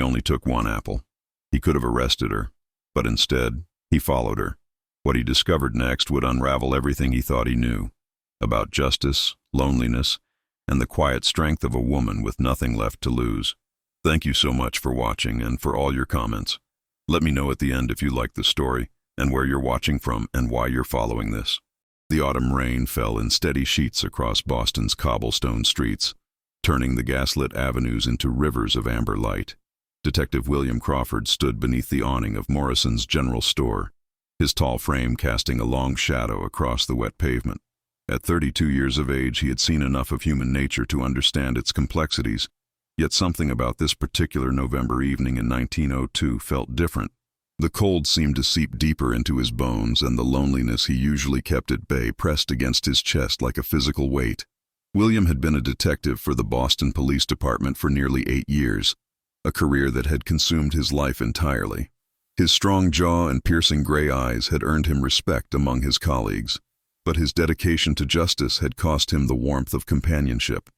only took one apple. He could have arrested her, but instead, he followed her. What he discovered next would unravel everything he thought he knew about justice, loneliness, and the quiet strength of a woman with nothing left to lose. Thank you so much for watching and for all your comments. Let me know at the end if you liked the story and where you're watching from and why you're following this. The autumn rain fell in steady sheets across Boston's cobblestone streets, turning the gaslit avenues into rivers of amber light. Detective William Crawford stood beneath the awning of Morrison's general store, his tall frame casting a long shadow across the wet pavement. At 32 years of age, he had seen enough of human nature to understand its complexities, yet something about this particular November evening in 1902 felt different. The cold seemed to seep deeper into his bones, and the loneliness he usually kept at bay pressed against his chest like a physical weight. William had been a detective for the Boston Police Department for nearly 8 years, a career that had consumed his life entirely. His strong jaw and piercing gray eyes had earned him respect among his colleagues, but his dedication to justice had cost him the warmth of companionship.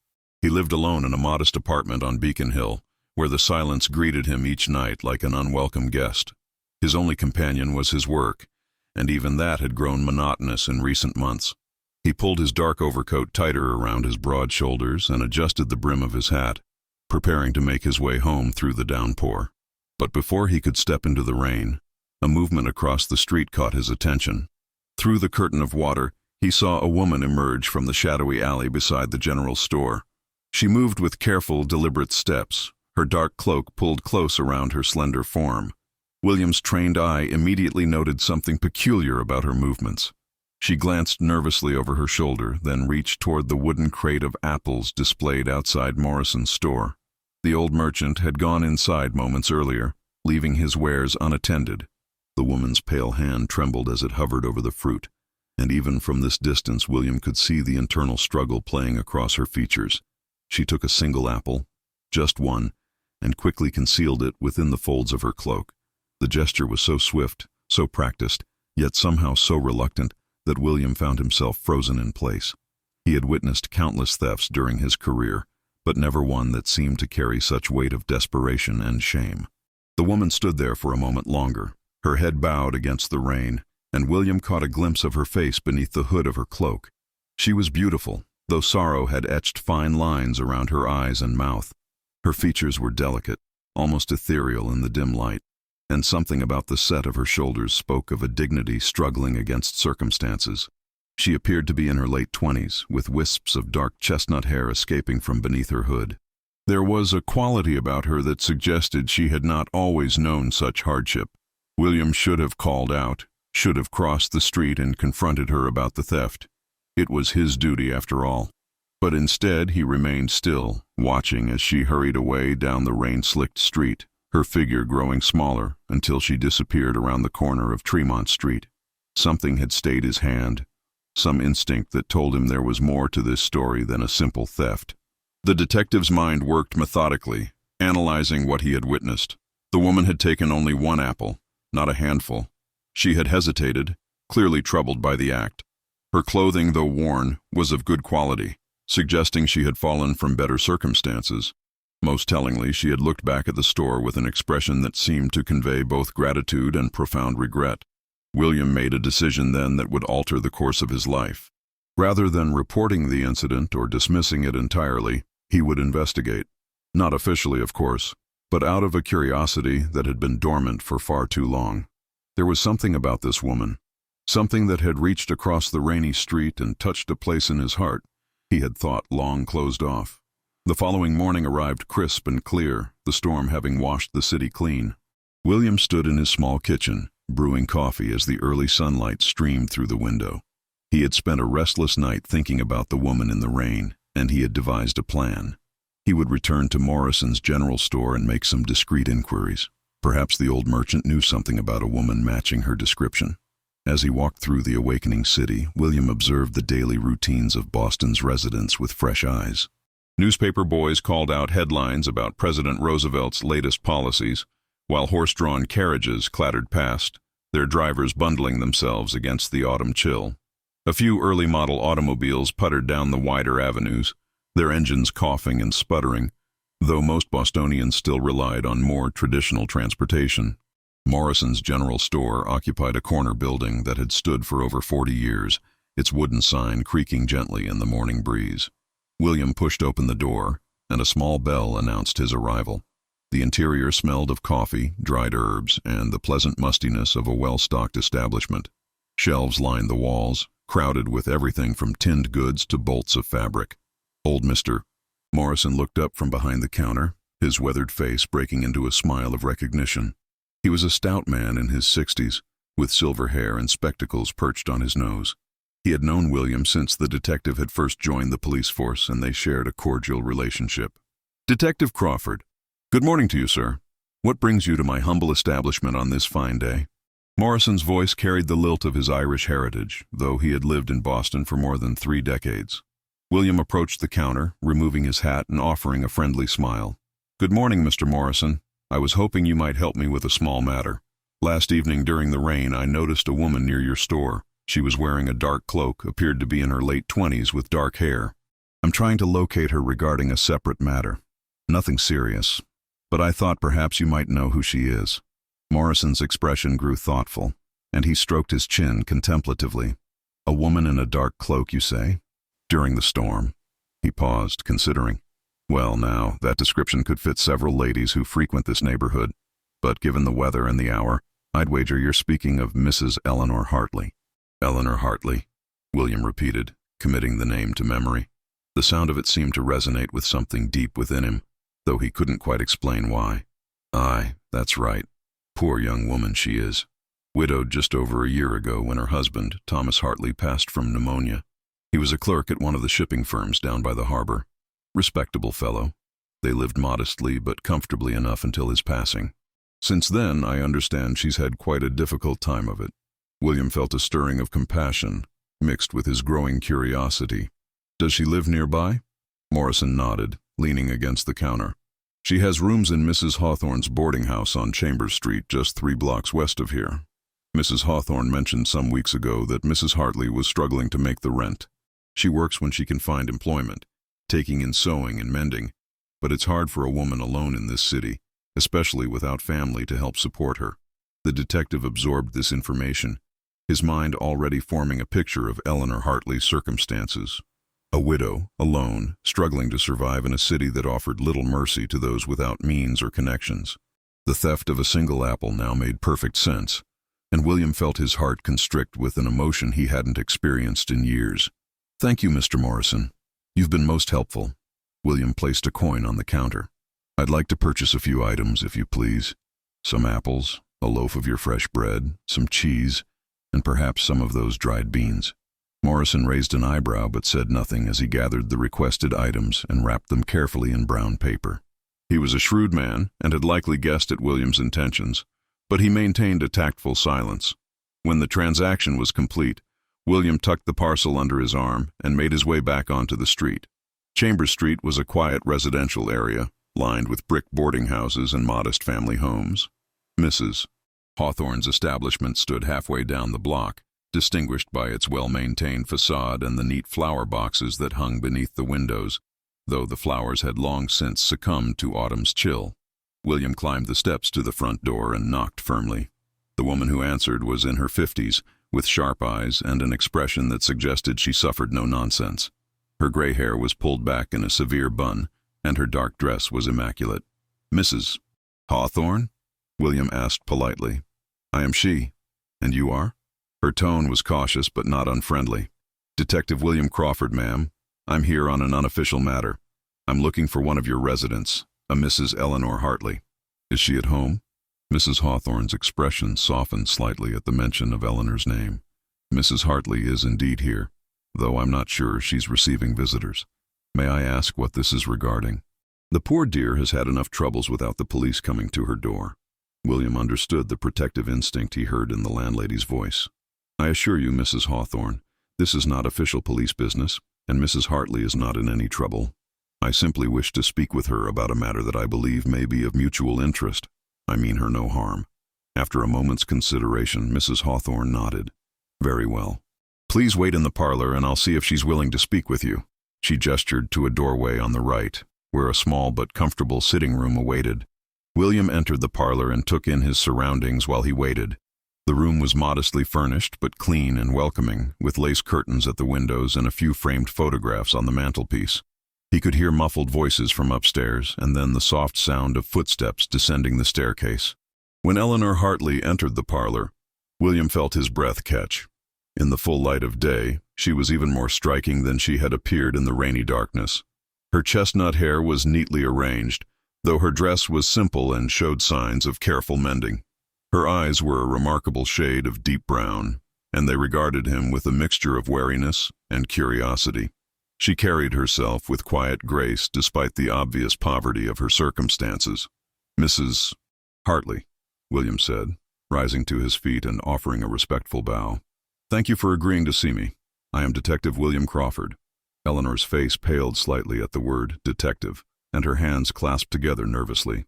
He lived alone in a modest apartment on Beacon Hill, where the silence greeted him each night like an unwelcome guest. His only companion was his work, and even that had grown monotonous in recent months. He pulled his dark overcoat tighter around his broad shoulders and adjusted the brim of his hat, preparing to make his way home through the downpour. But before he could step into the rain, a movement across the street caught his attention. Through the curtain of water, he saw a woman emerge from the shadowy alley beside the general store. She moved with careful, deliberate steps, her dark cloak pulled close around her slender form. William's trained eye immediately noted something peculiar about her movements. She glanced nervously over her shoulder, then reached toward the wooden crate of apples displayed outside Morrison's store. The old merchant had gone inside moments earlier, leaving his wares unattended. The woman's pale hand trembled as it hovered over the fruit, and even from this distance William could see the internal struggle playing across her features. She took a single apple, just one, and quickly concealed it within the folds of her cloak. The gesture was so swift, so practiced, yet somehow so reluctant, that William found himself frozen in place. He had witnessed countless thefts during his career, but never one that seemed to carry such weight of desperation and shame. The woman stood there for a moment longer, her head bowed against the rain, and William caught a glimpse of her face beneath the hood of her cloak. She was beautiful, though sorrow had etched fine lines around her eyes and mouth. Her features were delicate, almost ethereal in the dim light, and something about the set of her shoulders spoke of a dignity struggling against circumstances. She appeared to be in her late 20s, with wisps of dark chestnut hair escaping from beneath her hood. There was a quality about her that suggested she had not always known such hardship. William should have called out, should have crossed the street and confronted her about the theft. It was his duty after all. But instead he remained still, watching as she hurried away down the rain-slicked street, her figure growing smaller until she disappeared around the corner of Tremont Street. Something had stayed his hand, some instinct that told him there was more to this story than a simple theft. The detective's mind worked methodically, analyzing what he had witnessed. The woman had taken only one apple, not a handful. She had hesitated, clearly troubled by the act. Her clothing, though worn, was of good quality, suggesting she had fallen from better circumstances. Most tellingly, she had looked back at the store with an expression that seemed to convey both gratitude and profound regret. William made a decision then that would alter the course of his life. Rather than reporting the incident or dismissing it entirely, he would investigate. Not officially, of course, but out of a curiosity that had been dormant for far too long. There was something about this woman, something that had reached across the rainy street and touched a place in his heart he had thought long closed off. The following morning arrived crisp and clear, the storm having washed the city clean. William stood in his small kitchen, brewing coffee as the early sunlight streamed through the window. He had spent a restless night thinking about the woman in the rain, and he had devised a plan. He would return to Morrison's general store and make some discreet inquiries. Perhaps the old merchant knew something about a woman matching her description. As he walked through the awakening city, William observed the daily routines of Boston's residents with fresh eyes. Newspaper boys called out headlines about President Roosevelt's latest policies, while horse-drawn carriages clattered past, their drivers bundling themselves against the autumn chill. A few early-model automobiles puttered down the wider avenues, their engines coughing and sputtering, though most Bostonians still relied on more traditional transportation. Morrison's General Store occupied a corner building that had stood for over 40 years, its wooden sign creaking gently in the morning breeze. William pushed open the door, and a small bell announced his arrival. The interior smelled of coffee, dried herbs, and the pleasant mustiness of a well-stocked establishment. Shelves lined the walls, crowded with everything from tinned goods to bolts of fabric. Old Mr. Morrison looked up from behind the counter, his weathered face breaking into a smile of recognition. He was a stout man in his 60s, with silver hair and spectacles perched on his nose. He had known William since the detective had first joined the police force, and they shared a cordial relationship. "Detective Crawford. Good morning to you, sir. What brings you to my humble establishment on this fine day?" Morrison's voice carried the lilt of his Irish heritage, though he had lived in Boston for more than 3 decades. William approached the counter, removing his hat and offering a friendly smile. "Good morning, Mr. Morrison. I was hoping you might help me with a small matter. Last evening during the rain, I noticed a woman near your store. She was wearing a dark cloak, appeared to be in her late 20s with dark hair. I'm trying to locate her regarding a separate matter. Nothing serious, but I thought perhaps you might know who she is." Morrison's expression grew thoughtful, and he stroked his chin contemplatively. "A woman in a dark cloak, you say? During the storm?" He paused, considering. "Well, now, that description could fit several ladies who frequent this neighborhood, but given the weather and the hour, I'd wager you're speaking of Mrs. Eleanor Hartley." "Eleanor Hartley," William repeated, committing the name to memory. The sound of it seemed to resonate with something deep within him, though he couldn't quite explain why. "Aye, that's right. Poor young woman she is. Widowed just over a year ago when her husband, Thomas Hartley, passed from pneumonia. He was a clerk at one of the shipping firms down by the harbor. Respectable fellow. They lived modestly but comfortably enough until his passing. Since then, I understand she's had quite a difficult time of it." William felt a stirring of compassion, mixed with his growing curiosity. "Does she live nearby?" Morrison nodded, leaning against the counter. "She has rooms in Mrs. Hawthorne's boarding house on Chambers Street, just 3 blocks west of here. Mrs. Hawthorne mentioned some weeks ago that Mrs. Hartley was struggling to make the rent. She works when she can find employment, taking in sewing and mending, but it's hard for a woman alone in this city, especially without family to help support her." The detective absorbed this information, his mind already forming a picture of Eleanor Hartley's circumstances. A widow, alone, struggling to survive in a city that offered little mercy to those without means or connections. The theft of a single apple now made perfect sense, and William felt his heart constrict with an emotion he hadn't experienced in years. "Thank you, Mr. Morrison. You've been most helpful." William placed a coin on the counter. "I'd like to purchase a few items, if you please. Some apples, a loaf of your fresh bread, some cheese, and perhaps some of those dried beans." Morrison raised an eyebrow but said nothing as he gathered the requested items and wrapped them carefully in brown paper. He was a shrewd man and had likely guessed at William's intentions, but he maintained a tactful silence. When the transaction was complete, William tucked the parcel under his arm and made his way back onto the street. Chambers Street was a quiet residential area, lined with brick boarding houses and modest family homes. Mrs. Hawthorne's establishment stood halfway down the block, distinguished by its well-maintained facade and the neat flower boxes that hung beneath the windows, though the flowers had long since succumbed to autumn's chill. William climbed the steps to the front door and knocked firmly. The woman who answered was in her 50s, with sharp eyes and an expression that suggested she suffered no nonsense. Her gray hair was pulled back in a severe bun, and her dark dress was immaculate. "Mrs. Hawthorne?" William asked politely. "I am she. And you are?" Her tone was cautious but not unfriendly. "Detective William Crawford, ma'am. I'm here on an unofficial matter. I'm looking for one of your residents, a Mrs. Eleanor Hartley. Is she at home?" Mrs. Hawthorne's expression softened slightly at the mention of Eleanor's name. "Mrs. Hartley is indeed here, though I'm not sure she's receiving visitors. May I ask what this is regarding?" The poor dear has had enough troubles without the police coming to her door. William understood the protective instinct he heard in the landlady's voice. "I assure you, Mrs. Hawthorne, this is not official police business, and Mrs. Hartley is not in any trouble. I simply wish to speak with her about a matter that I believe may be of mutual interest. I mean her no harm." After a moment's consideration, Mrs. Hawthorne nodded. "Very well. Please wait in the parlor and I'll see if she's willing to speak with you." She gestured to a doorway on the right, where a small but comfortable sitting room awaited. William entered the parlor and took in his surroundings while he waited. The room was modestly furnished but clean and welcoming, with lace curtains at the windows and a few framed photographs on the mantelpiece. He could hear muffled voices from upstairs, and then the soft sound of footsteps descending the staircase. When Eleanor Hartley entered the parlor, William felt his breath catch. In the full light of day, she was even more striking than she had appeared in the rainy darkness. Her chestnut hair was neatly arranged, though her dress was simple and showed signs of careful mending. Her eyes were a remarkable shade of deep brown, and they regarded him with a mixture of wariness and curiosity. She carried herself with quiet grace despite the obvious poverty of her circumstances. "Mrs. Hartley," William said, rising to his feet and offering a respectful bow. "Thank you for agreeing to see me. I am Detective William Crawford." Eleanor's face paled slightly at the word detective, and her hands clasped together nervously.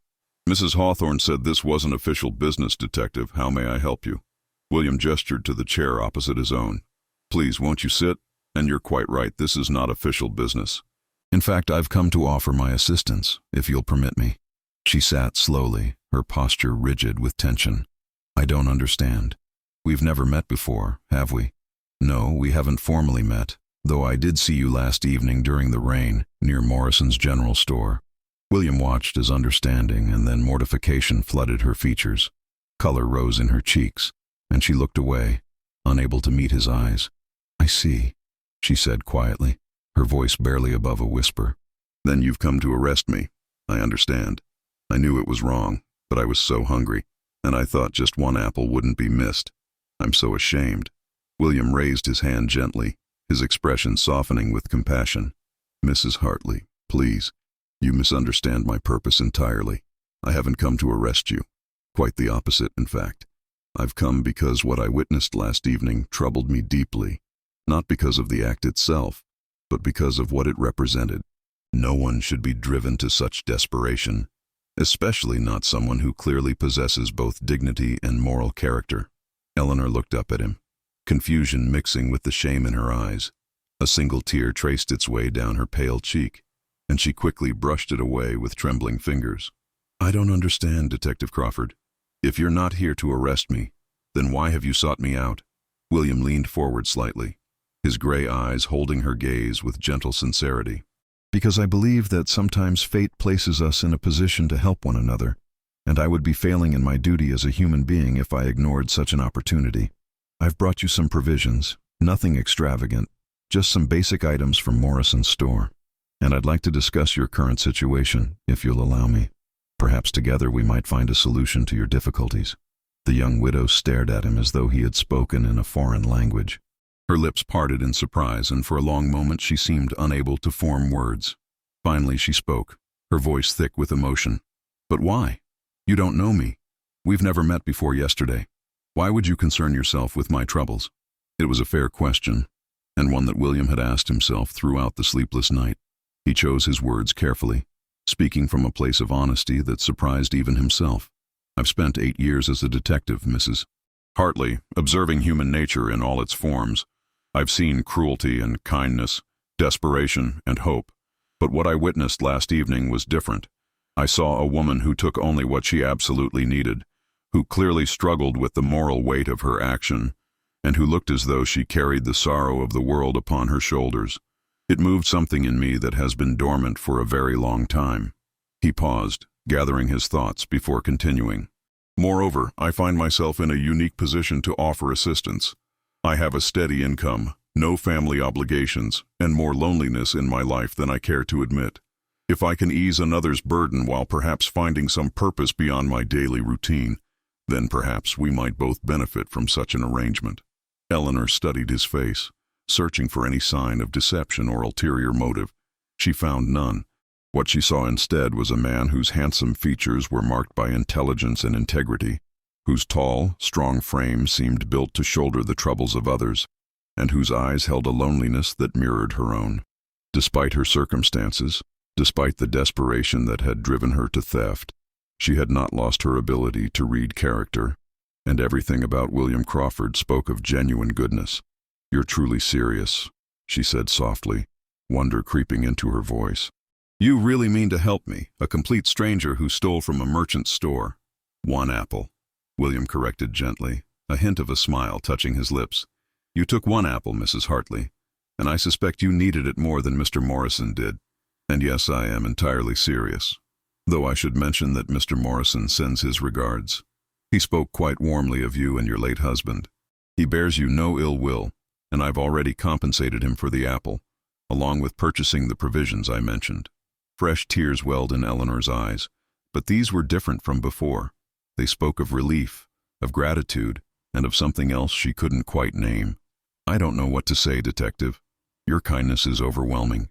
"Mrs. Hawthorne said this wasn't official business, Detective. How may I help you?" William gestured to the chair opposite his own. "Please, won't you sit? And you're quite right, this is not official business. In fact, I've come to offer my assistance, if you'll permit me." She sat slowly, her posture rigid with tension. "I don't understand. We've never met before, have we?" "No, we haven't formally met, though I did see you last evening during the rain, near Morrison's General Store." William watched as understanding and then mortification flooded her features. Color rose in her cheeks, and she looked away, unable to meet his eyes. "I see," she said quietly, her voice barely above a whisper. "Then you've come to arrest me. I understand. I knew it was wrong, but I was so hungry, and I thought just one apple wouldn't be missed. I'm so ashamed." William raised his hand gently, his expression softening with compassion. "Mrs. Hartley, please. You misunderstand my purpose entirely. I haven't come to arrest you. Quite the opposite, in fact. I've come because what I witnessed last evening troubled me deeply, not because of the act itself, but because of what it represented. No one should be driven to such desperation, especially not someone who clearly possesses both dignity and moral character." Eleanor looked up at him, confusion mixing with the shame in her eyes. A single tear traced its way down her pale cheek, and she quickly brushed it away with trembling fingers. "I don't understand, Detective Crawford. If you're not here to arrest me, then why have you sought me out?" William leaned forward slightly, his gray eyes holding her gaze with gentle sincerity. "Because I believe that sometimes fate places us in a position to help one another, and I would be failing in my duty as a human being if I ignored such an opportunity. I've brought you some provisions, nothing extravagant, just some basic items from Morrison's store. And I'd like to discuss your current situation, if you'll allow me. Perhaps together we might find a solution to your difficulties." The young widow stared at him as though he had spoken in a foreign language. Her lips parted in surprise, and for a long moment she seemed unable to form words. Finally she spoke, her voice thick with emotion. "But why? You don't know me. We've never met before yesterday. Why would you concern yourself with my troubles?" It was a fair question, and one that William had asked himself throughout the sleepless night. He chose his words carefully, speaking from a place of honesty that surprised even himself. "I've spent 8 years as a detective, Mrs. Hartley, observing human nature in all its forms. I've seen cruelty and kindness, desperation and hope. But what I witnessed last evening was different. I saw a woman who took only what she absolutely needed, who clearly struggled with the moral weight of her action, and who looked as though she carried the sorrow of the world upon her shoulders. It moved something in me that has been dormant for a very long time." He paused, gathering his thoughts before continuing. "Moreover, I find myself in a unique position to offer assistance. I have a steady income, no family obligations, and more loneliness in my life than I care to admit. If I can ease another's burden while perhaps finding some purpose beyond my daily routine, then perhaps we might both benefit from such an arrangement." Eleanor studied his face, searching for any sign of deception or ulterior motive. She found none. What she saw instead was a man whose handsome features were marked by intelligence and integrity, whose tall, strong frame seemed built to shoulder the troubles of others, and whose eyes held a loneliness that mirrored her own. Despite her circumstances, despite the desperation that had driven her to theft, she had not lost her ability to read character, and everything about William Crawford spoke of genuine goodness. "You're truly serious," she said softly, wonder creeping into her voice. You really mean to help me, a complete stranger who stole from a merchant's store? 1 apple, William corrected gently, a hint of a smile touching his lips. You took 1 apple, Mrs. Hartley, and I suspect you needed it more than Mr. Morrison did. And yes, I am entirely serious, though I should mention that Mr. Morrison sends his regards. He spoke quite warmly of you and your late husband. He bears you no ill will, and I've already compensated him for the apple, along with purchasing the provisions I mentioned. Fresh tears welled in Eleanor's eyes, but these were different from before. They spoke of relief, of gratitude, and of something else she couldn't quite name. I don't know what to say, Detective. Your kindness is overwhelming.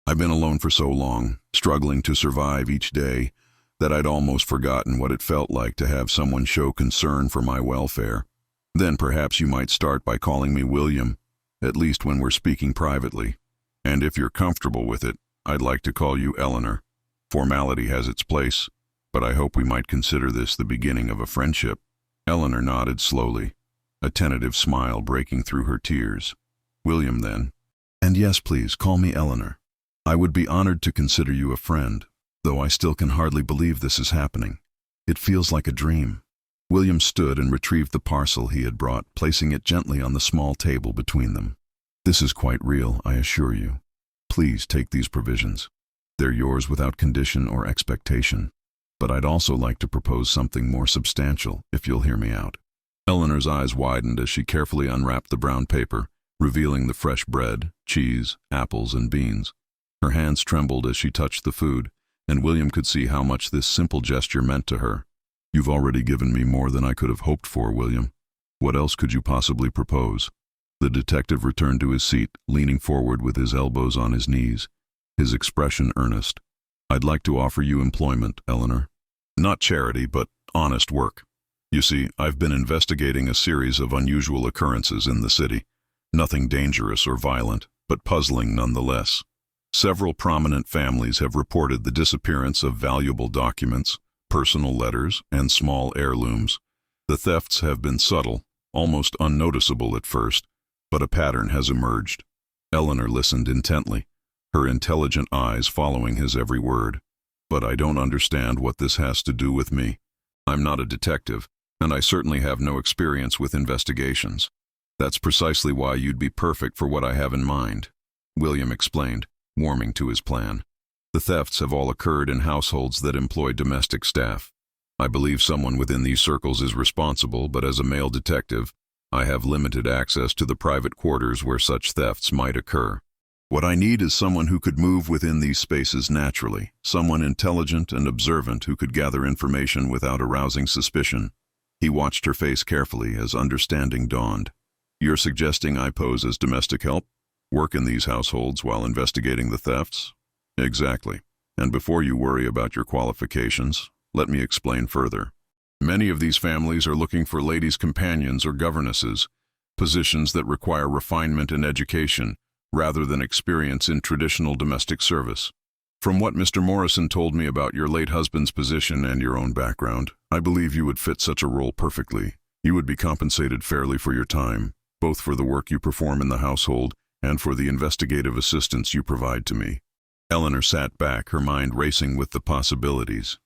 I've been alone for so long, struggling to survive each day, that I'd almost forgotten what it felt like to have someone show concern for my welfare. Then perhaps you might start by calling me William, at least when we're speaking privately. And if you're comfortable with it, I'd like to call you Eleanor. Formality has its place, but I hope we might consider this the beginning of a friendship. Eleanor nodded slowly, a tentative smile breaking through her tears. William, then. And yes, please, call me Eleanor. I would be honored to consider you a friend, though I still can hardly believe this is happening. It feels like a dream. William stood and retrieved the parcel he had brought, placing it gently on the small table between them. This is quite real, I assure you. Please take these provisions. They're yours without condition or expectation. But I'd also like to propose something more substantial, if you'll hear me out. Eleanor's eyes widened as she carefully unwrapped the brown paper, revealing the fresh bread, cheese, apples, and beans. Her hands trembled as she touched the food, and William could see how much this simple gesture meant to her. You've already given me more than I could have hoped for, William. What else could you possibly propose? The detective returned to his seat, leaning forward with his elbows on his knees, his expression earnest. I'd like to offer you employment, Eleanor. Not charity, but honest work. You see, I've been investigating a series of unusual occurrences in the city. Nothing dangerous or violent, but puzzling nonetheless. Several prominent families have reported the disappearance of valuable documents, personal letters, and small heirlooms. The thefts have been subtle, almost unnoticeable at first, but a pattern has emerged. Eleanor listened intently, her intelligent eyes following his every word. But I don't understand what this has to do with me. I'm not a detective, and I certainly have no experience with investigations. That's precisely why you'd be perfect for what I have in mind, William explained, warming to his plan. The thefts have all occurred in households that employ domestic staff. I believe someone within these circles is responsible, but as a male detective, I have limited access to the private quarters where such thefts might occur. What I need is someone who could move within these spaces naturally, someone intelligent and observant who could gather information without arousing suspicion. He watched her face carefully as understanding dawned. You're suggesting I pose as domestic help? Work in these households while investigating the thefts? Exactly. And before you worry about your qualifications, let me explain further. Many of these families are looking for ladies' companions or governesses, positions that require refinement and education, rather than experience in traditional domestic service. From what Mr. Morrison told me about your late husband's position and your own background, I believe you would fit such a role perfectly. You would be compensated fairly for your time, both for the work you perform in the household and for the investigative assistance you provide to me. Eleanor sat back, her mind racing with the possibilities.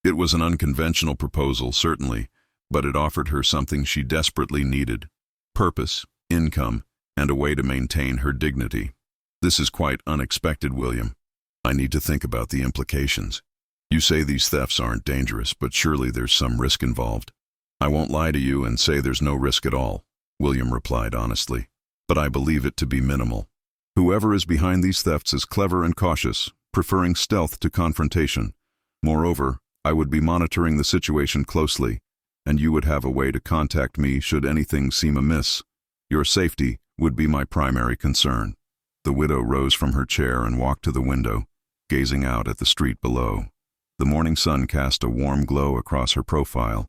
It was an unconventional proposal, certainly, but it offered her something she desperately needed: purpose, income, and a way to maintain her dignity. This is quite unexpected, William. I need to think about the implications. You say these thefts aren't dangerous, but surely there's some risk involved. I won't lie to you and say there's no risk at all, William replied honestly, but I believe it to be minimal. Whoever is behind these thefts is clever and cautious, preferring stealth to confrontation. Moreover, I would be monitoring the situation closely, and you would have a way to contact me should anything seem amiss. Your safety would be my primary concern. The widow rose from her chair and walked to the window, gazing out at the street below. The morning sun cast a warm glow across her profile,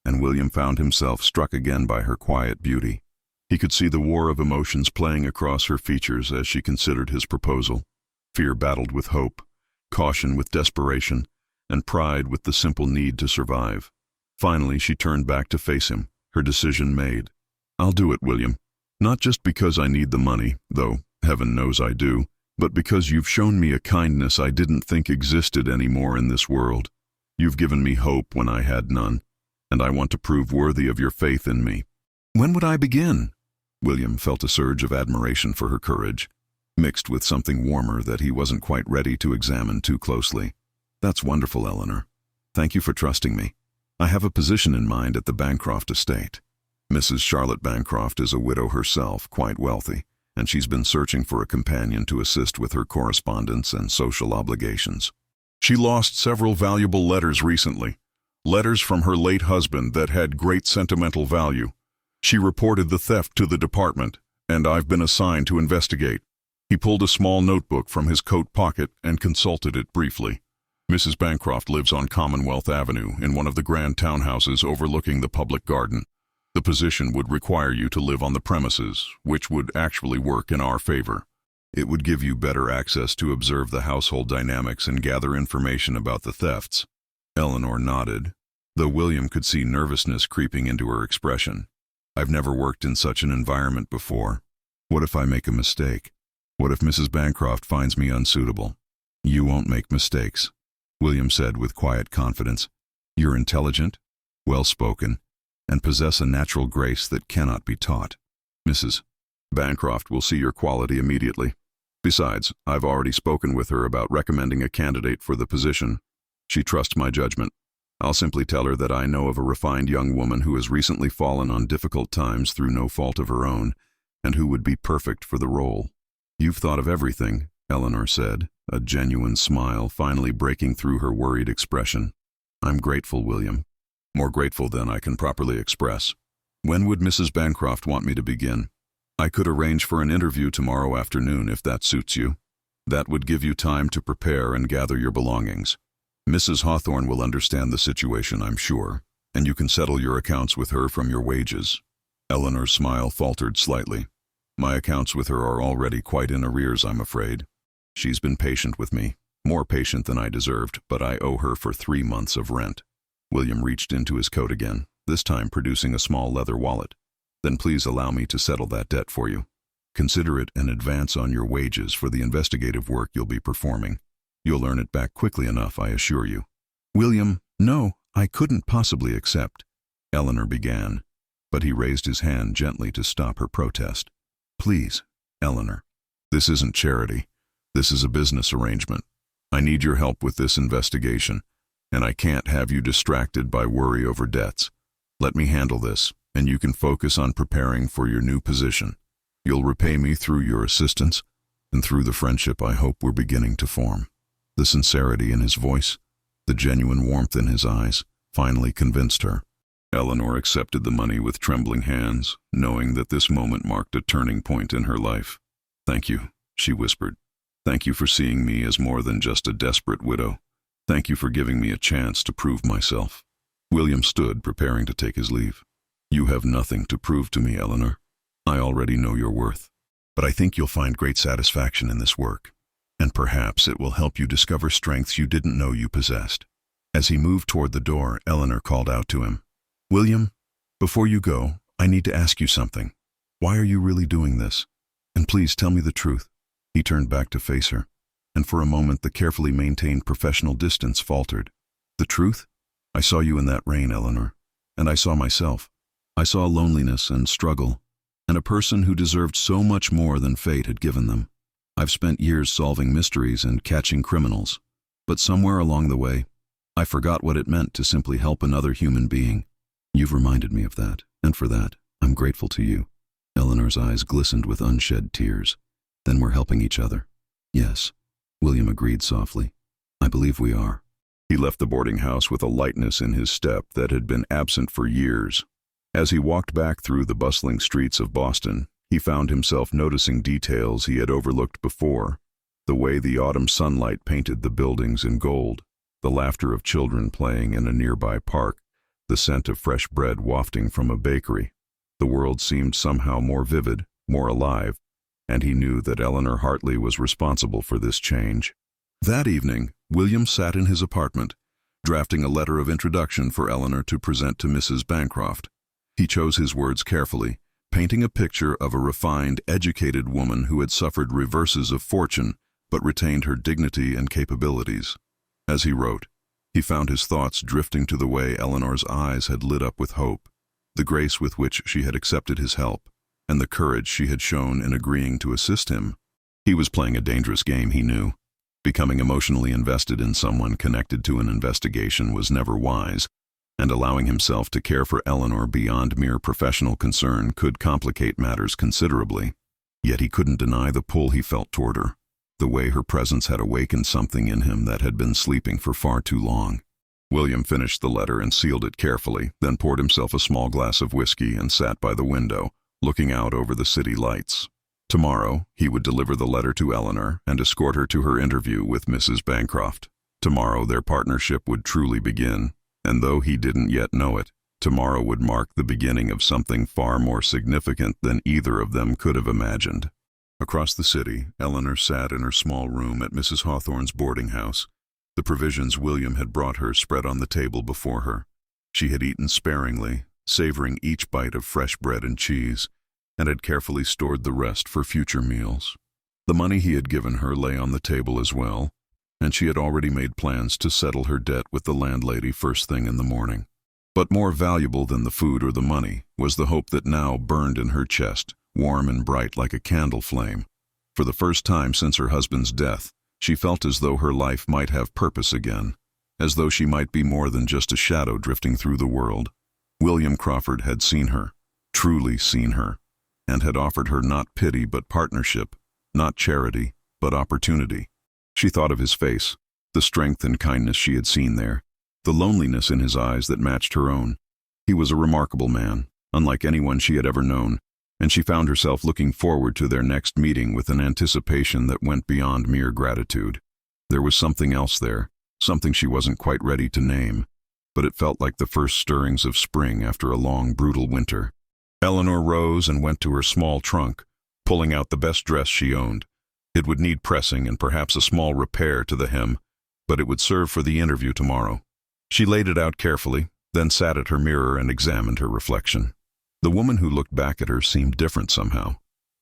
and William found himself struck again by her quiet beauty. He could see the war of emotions playing across her features as she considered his proposal. Fear battled with hope, caution with desperation, and pride with the simple need to survive. Finally, she turned back to face him, her decision made. I'll do it, William. Not just because I need the money, though heaven knows I do, but because you've shown me a kindness I didn't think existed anymore in this world. You've given me hope when I had none, and I want to prove worthy of your faith in me. When would I begin? William felt a surge of admiration for her courage, mixed with something warmer that he wasn't quite ready to examine too closely. That's wonderful, Eleanor. Thank you for trusting me. I have a position in mind at the Bancroft estate. Mrs. Charlotte Bancroft is a widow herself, quite wealthy, and she's been searching for a companion to assist with her correspondence and social obligations. She lost several valuable letters recently, letters from her late husband that had great sentimental value. She reported the theft to the department, and I've been assigned to investigate. He pulled a small notebook from his coat pocket and consulted it briefly. Mrs. Bancroft lives on Commonwealth Avenue in one of the grand townhouses overlooking the public garden. The position would require you to live on the premises, which would actually work in our favor. It would give you better access to observe the household dynamics and gather information about the thefts. Eleanor nodded, though William could see nervousness creeping into her expression. I've never worked in such an environment before. What if I make a mistake? What if Mrs. Bancroft finds me unsuitable? You won't make mistakes, William said with quiet confidence. You're intelligent, well-spoken, and possess a natural grace that cannot be taught. Mrs. Bancroft will see your quality immediately. Besides, I've already spoken with her about recommending a candidate for the position. She trusts my judgment. I'll simply tell her that I know of a refined young woman who has recently fallen on difficult times through no fault of her own, and who would be perfect for the role. You've thought of everything, Eleanor said, a genuine smile finally breaking through her worried expression. I'm grateful, William. More grateful than I can properly express. When would Mrs. Bancroft want me to begin? I could arrange for an interview tomorrow afternoon if that suits you. That would give you time to prepare and gather your belongings. Mrs. Hawthorne will understand the situation, I'm sure, and you can settle your accounts with her from your wages. Eleanor's smile faltered slightly. My accounts with her are already quite in arrears, I'm afraid. She's been patient with me, more patient than I deserved, but I owe her for 3 months of rent. William reached into his coat again, this time producing a small leather wallet. Then please allow me to settle that debt for you. Consider it an advance on your wages for the investigative work you'll be performing. You'll earn it back quickly enough, I assure you. William, no, I couldn't possibly accept, Eleanor began, but he raised his hand gently to stop her protest. Please, Eleanor, this isn't charity. This is a business arrangement. I need your help with this investigation, and I can't have you distracted by worry over debts. Let me handle this, and you can focus on preparing for your new position. You'll repay me through your assistance, and through the friendship I hope we're beginning to form. The sincerity in his voice, the genuine warmth in his eyes, finally convinced her. Eleanor accepted the money with trembling hands, knowing that this moment marked a turning point in her life. Thank you, she whispered. Thank you for seeing me as more than just a desperate widow. Thank you for giving me a chance to prove myself. William stood, preparing to take his leave. You have nothing to prove to me, Eleanor. I already know your worth. But I think you'll find great satisfaction in this work, and perhaps it will help you discover strengths you didn't know you possessed. As he moved toward the door, Eleanor called out to him. William, before you go, I need to ask you something. Why are you really doing this? And please tell me the truth. He turned back to face her, and for a moment the carefully maintained professional distance faltered. The truth? I saw you in that rain, Eleanor, and I saw myself. I saw loneliness and struggle, and a person who deserved so much more than fate had given them. I've spent years solving mysteries and catching criminals, but somewhere along the way, I forgot what it meant to simply help another human being. You've reminded me of that, and for that, I'm grateful to you. Eleanor's eyes glistened with unshed tears. Then we're helping each other. Yes, William agreed softly. I believe we are. He left the boarding house with a lightness in his step that had been absent for years. As he walked back through the bustling streets of Boston, he found himself noticing details he had overlooked before. The way the autumn sunlight painted the buildings in gold, the laughter of children playing in a nearby park, the scent of fresh bread wafting from a bakery. The world seemed somehow more vivid, more alive, and he knew that Eleanor Hartley was responsible for this change. That evening, William sat in his apartment, drafting a letter of introduction for Eleanor to present to Mrs. Bancroft. He chose his words carefully, painting a picture of a refined, educated woman who had suffered reverses of fortune but retained her dignity and capabilities. As he wrote, he found his thoughts drifting to the way Eleanor's eyes had lit up with hope, the grace with which she had accepted his help, and the courage she had shown in agreeing to assist him. He was playing a dangerous game, he knew. Becoming emotionally invested in someone connected to an investigation was never wise, and allowing himself to care for Eleanor beyond mere professional concern could complicate matters considerably. Yet he couldn't deny the pull he felt toward her, the way her presence had awakened something in him that had been sleeping for far too long. William finished the letter and sealed it carefully, then poured himself a small glass of whiskey and sat by the window, looking out over the city lights. Tomorrow, he would deliver the letter to Eleanor and escort her to her interview with Mrs. Bancroft. Tomorrow their partnership would truly begin, and though he didn't yet know it, tomorrow would mark the beginning of something far more significant than either of them could have imagined. Across the city, Eleanor sat in her small room at Mrs. Hawthorne's boarding house. The provisions William had brought her spread on the table before her. She had eaten sparingly, savoring each bite of fresh bread and cheese, and had carefully stored the rest for future meals. The money he had given her lay on the table as well, and she had already made plans to settle her debt with the landlady first thing in the morning. But more valuable than the food or the money was the hope that now burned in her chest, warm and bright like a candle flame. For the first time since her husband's death, she felt as though her life might have purpose again, as though she might be more than just a shadow drifting through the world. William Crawford had seen her, truly seen her, and had offered her not pity but partnership, not charity but opportunity. She thought of his face, the strength and kindness she had seen there, the loneliness in his eyes that matched her own. He was a remarkable man, unlike anyone she had ever known, and she found herself looking forward to their next meeting with an anticipation that went beyond mere gratitude. There was something else there, something she wasn't quite ready to name, but it felt like the first stirrings of spring after a long, brutal winter. Eleanor rose and went to her small trunk, pulling out the best dress she owned. It would need pressing and perhaps a small repair to the hem, but it would serve for the interview tomorrow. She laid it out carefully, then sat at her mirror and examined her reflection. The woman who looked back at her seemed different somehow,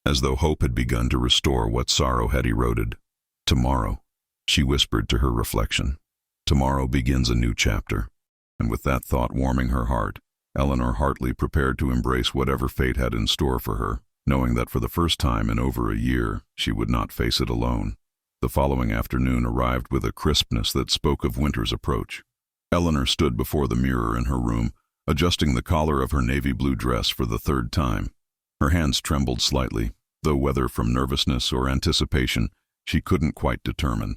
as though hope had begun to restore what sorrow had eroded. Tomorrow, she whispered to her reflection. Tomorrow begins a new chapter. And with that thought warming her heart, Eleanor Hartley prepared to embrace whatever fate had in store for her, knowing that for the first time in over a year, she would not face it alone. The following afternoon arrived with a crispness that spoke of winter's approach. Eleanor stood before the mirror in her room, adjusting the collar of her navy blue dress for the third time. Her hands trembled slightly, though whether from nervousness or anticipation, she couldn't quite determine.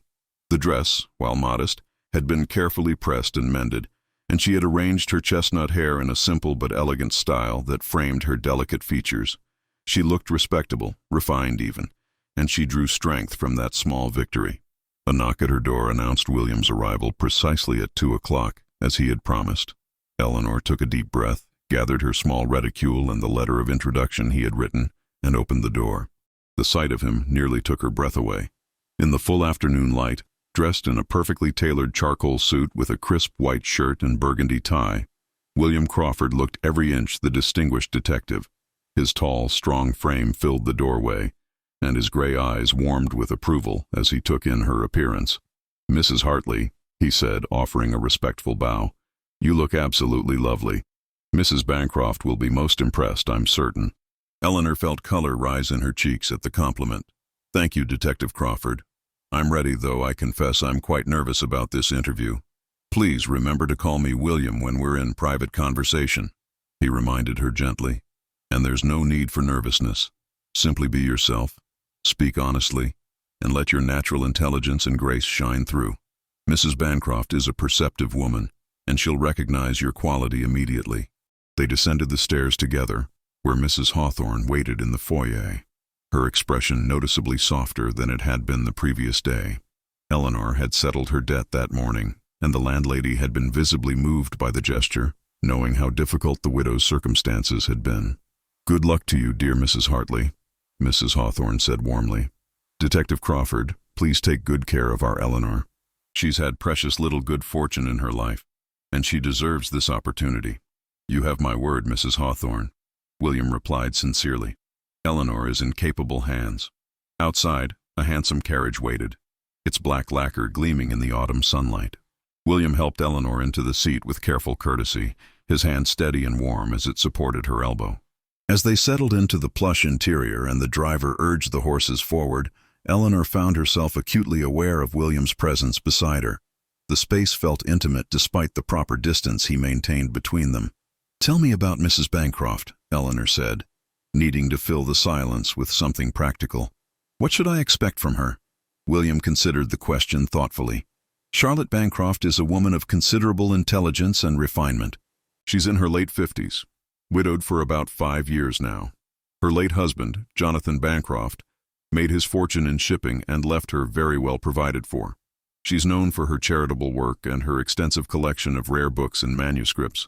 The dress, while modest, had been carefully pressed and mended, and she had arranged her chestnut hair in a simple but elegant style that framed her delicate features. She looked respectable, refined even, and she drew strength from that small victory. A knock at her door announced William's arrival precisely at 2 o'clock, as he had promised. Eleanor took a deep breath, gathered her small reticule and the letter of introduction he had written, and opened the door. The sight of him nearly took her breath away. In the full afternoon light, dressed in a perfectly tailored charcoal suit with a crisp white shirt and burgundy tie, William Crawford looked every inch the distinguished detective. His tall, strong frame filled the doorway, and his gray eyes warmed with approval as he took in her appearance. "Mrs. Hartley," he said, offering a respectful bow, "you look absolutely lovely. Mrs. Bancroft will be most impressed, I'm certain." Eleanor felt color rise in her cheeks at the compliment. "Thank you, Detective Crawford. I'm ready, though I confess I'm quite nervous about this interview. Please remember to call me William when we're in private conversation," he reminded her gently. "And there's no need for nervousness. Simply be yourself, speak honestly, and let your natural intelligence and grace shine through. Mrs. Bancroft is a perceptive woman, and she'll recognize your quality immediately." They descended the stairs together, where Mrs. Hawthorne waited in the foyer, her expression noticeably softer than it had been the previous day. Eleanor had settled her debt that morning, and the landlady had been visibly moved by the gesture, knowing how difficult the widow's circumstances had been. "Good luck to you, dear Mrs. Hartley," Mrs. Hawthorne said warmly. "Detective Crawford, please take good care of our Eleanor. She's had precious little good fortune in her life, and she deserves this opportunity." "You have my word, Mrs. Hawthorne," William replied sincerely. "Eleanor is in capable hands." Outside, a handsome carriage waited, its black lacquer gleaming in the autumn sunlight. William helped Eleanor into the seat with careful courtesy, his hand steady and warm as it supported her elbow. As they settled into the plush interior and the driver urged the horses forward, Eleanor found herself acutely aware of William's presence beside her. The space felt intimate despite the proper distance he maintained between them. "Tell me about Mrs. Bancroft," Eleanor said, needing to fill the silence with something practical. "What should I expect from her?" William considered the question thoughtfully. "Charlotte Bancroft is a woman of considerable intelligence and refinement. She's in her late 50s, widowed for about 5 years now. Her late husband, Jonathan Bancroft, made his fortune in shipping and left her very well provided for. She's known for her charitable work and her extensive collection of rare books and manuscripts.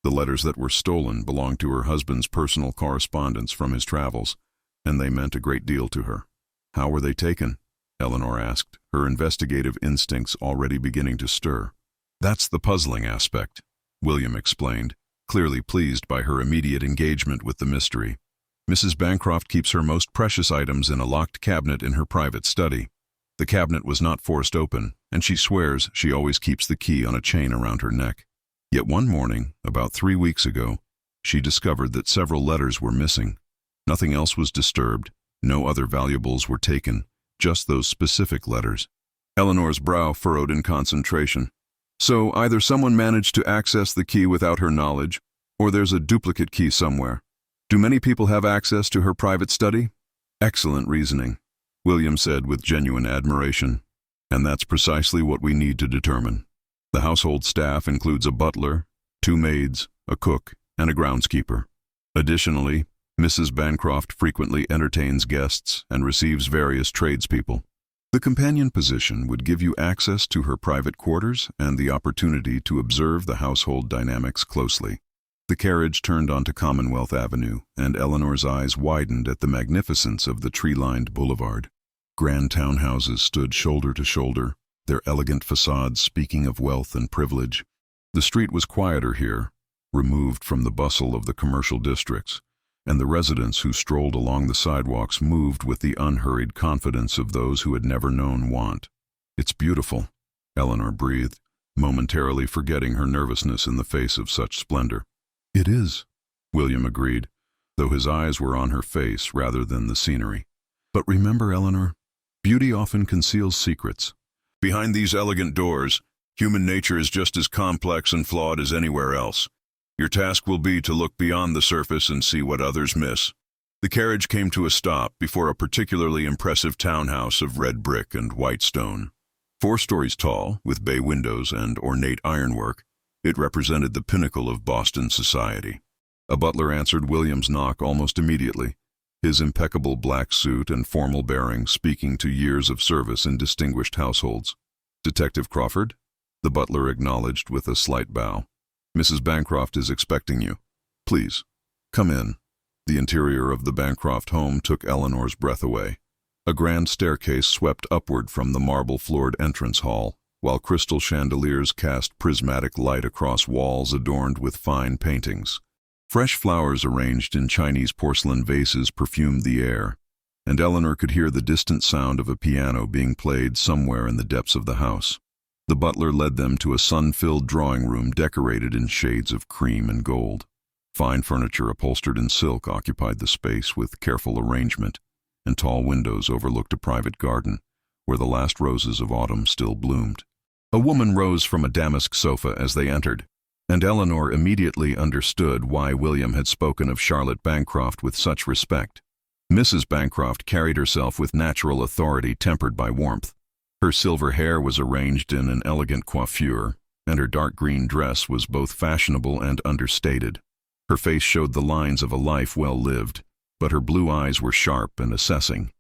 The letters that were stolen belonged to her husband's personal correspondence from his travels, and they meant a great deal to her." "How were they taken?" Eleanor asked, her investigative instincts already beginning to stir. "That's the puzzling aspect," William explained, clearly pleased by her immediate engagement with the mystery. "Mrs. Bancroft keeps her most precious items in a locked cabinet in her private study. The cabinet was not forced open, and she swears she always keeps the key on a chain around her neck. Yet one morning, about 3 weeks ago, she discovered that several letters were missing. Nothing else was disturbed, no other valuables were taken, just those specific letters." Eleanor's brow furrowed in concentration. "So either someone managed to access the key without her knowledge, or there's a duplicate key somewhere. Do many people have access to her private study?" "Excellent reasoning," William said with genuine admiration. "And that's precisely what we need to determine. The household staff includes a butler, 2 maids, a cook, and a groundskeeper. Additionally, Mrs. Bancroft frequently entertains guests and receives various tradespeople. The companion position would give you access to her private quarters and the opportunity to observe the household dynamics closely." The carriage turned onto Commonwealth Avenue, and Eleanor's eyes widened at the magnificence of the tree-lined boulevard. Grand townhouses stood shoulder to shoulder, their elegant facades speaking of wealth and privilege. The street was quieter here, removed from the bustle of the commercial districts, and the residents who strolled along the sidewalks moved with the unhurried confidence of those who had never known want. "It's beautiful," Eleanor breathed, momentarily forgetting her nervousness in the face of such splendor. "It is," William agreed, though his eyes were on her face rather than the scenery. "But remember, Eleanor, beauty often conceals secrets. Behind these elegant doors, human nature is just as complex and flawed as anywhere else. Your task will be to look beyond the surface and see what others miss." The carriage came to a stop before a particularly impressive townhouse of red brick and white stone. 4 stories tall, with bay windows and ornate ironwork, it represented the pinnacle of Boston society. A butler answered William's knock almost immediately, his impeccable black suit and formal bearing speaking to years of service in distinguished households. "Detective Crawford?" the butler acknowledged with a slight bow. "Mrs. Bancroft is expecting you. Please, come in." The interior of the Bancroft home took Eleanor's breath away. A grand staircase swept upward from the marble-floored entrance hall, while crystal chandeliers cast prismatic light across walls adorned with fine paintings. Fresh flowers arranged in Chinese porcelain vases perfumed the air, and Eleanor could hear the distant sound of a piano being played somewhere in the depths of the house. The butler led them to a sun-filled drawing room decorated in shades of cream and gold. Fine furniture upholstered in silk occupied the space with careful arrangement, and tall windows overlooked a private garden, where the last roses of autumn still bloomed. A woman rose from a damask sofa as they entered, and Eleanor immediately understood why William had spoken of Charlotte Bancroft with such respect. Mrs. Bancroft carried herself with natural authority tempered by warmth. Her silver hair was arranged in an elegant coiffure, and her dark green dress was both fashionable and understated. Her face showed the lines of a life well lived, but her blue eyes were sharp and assessing.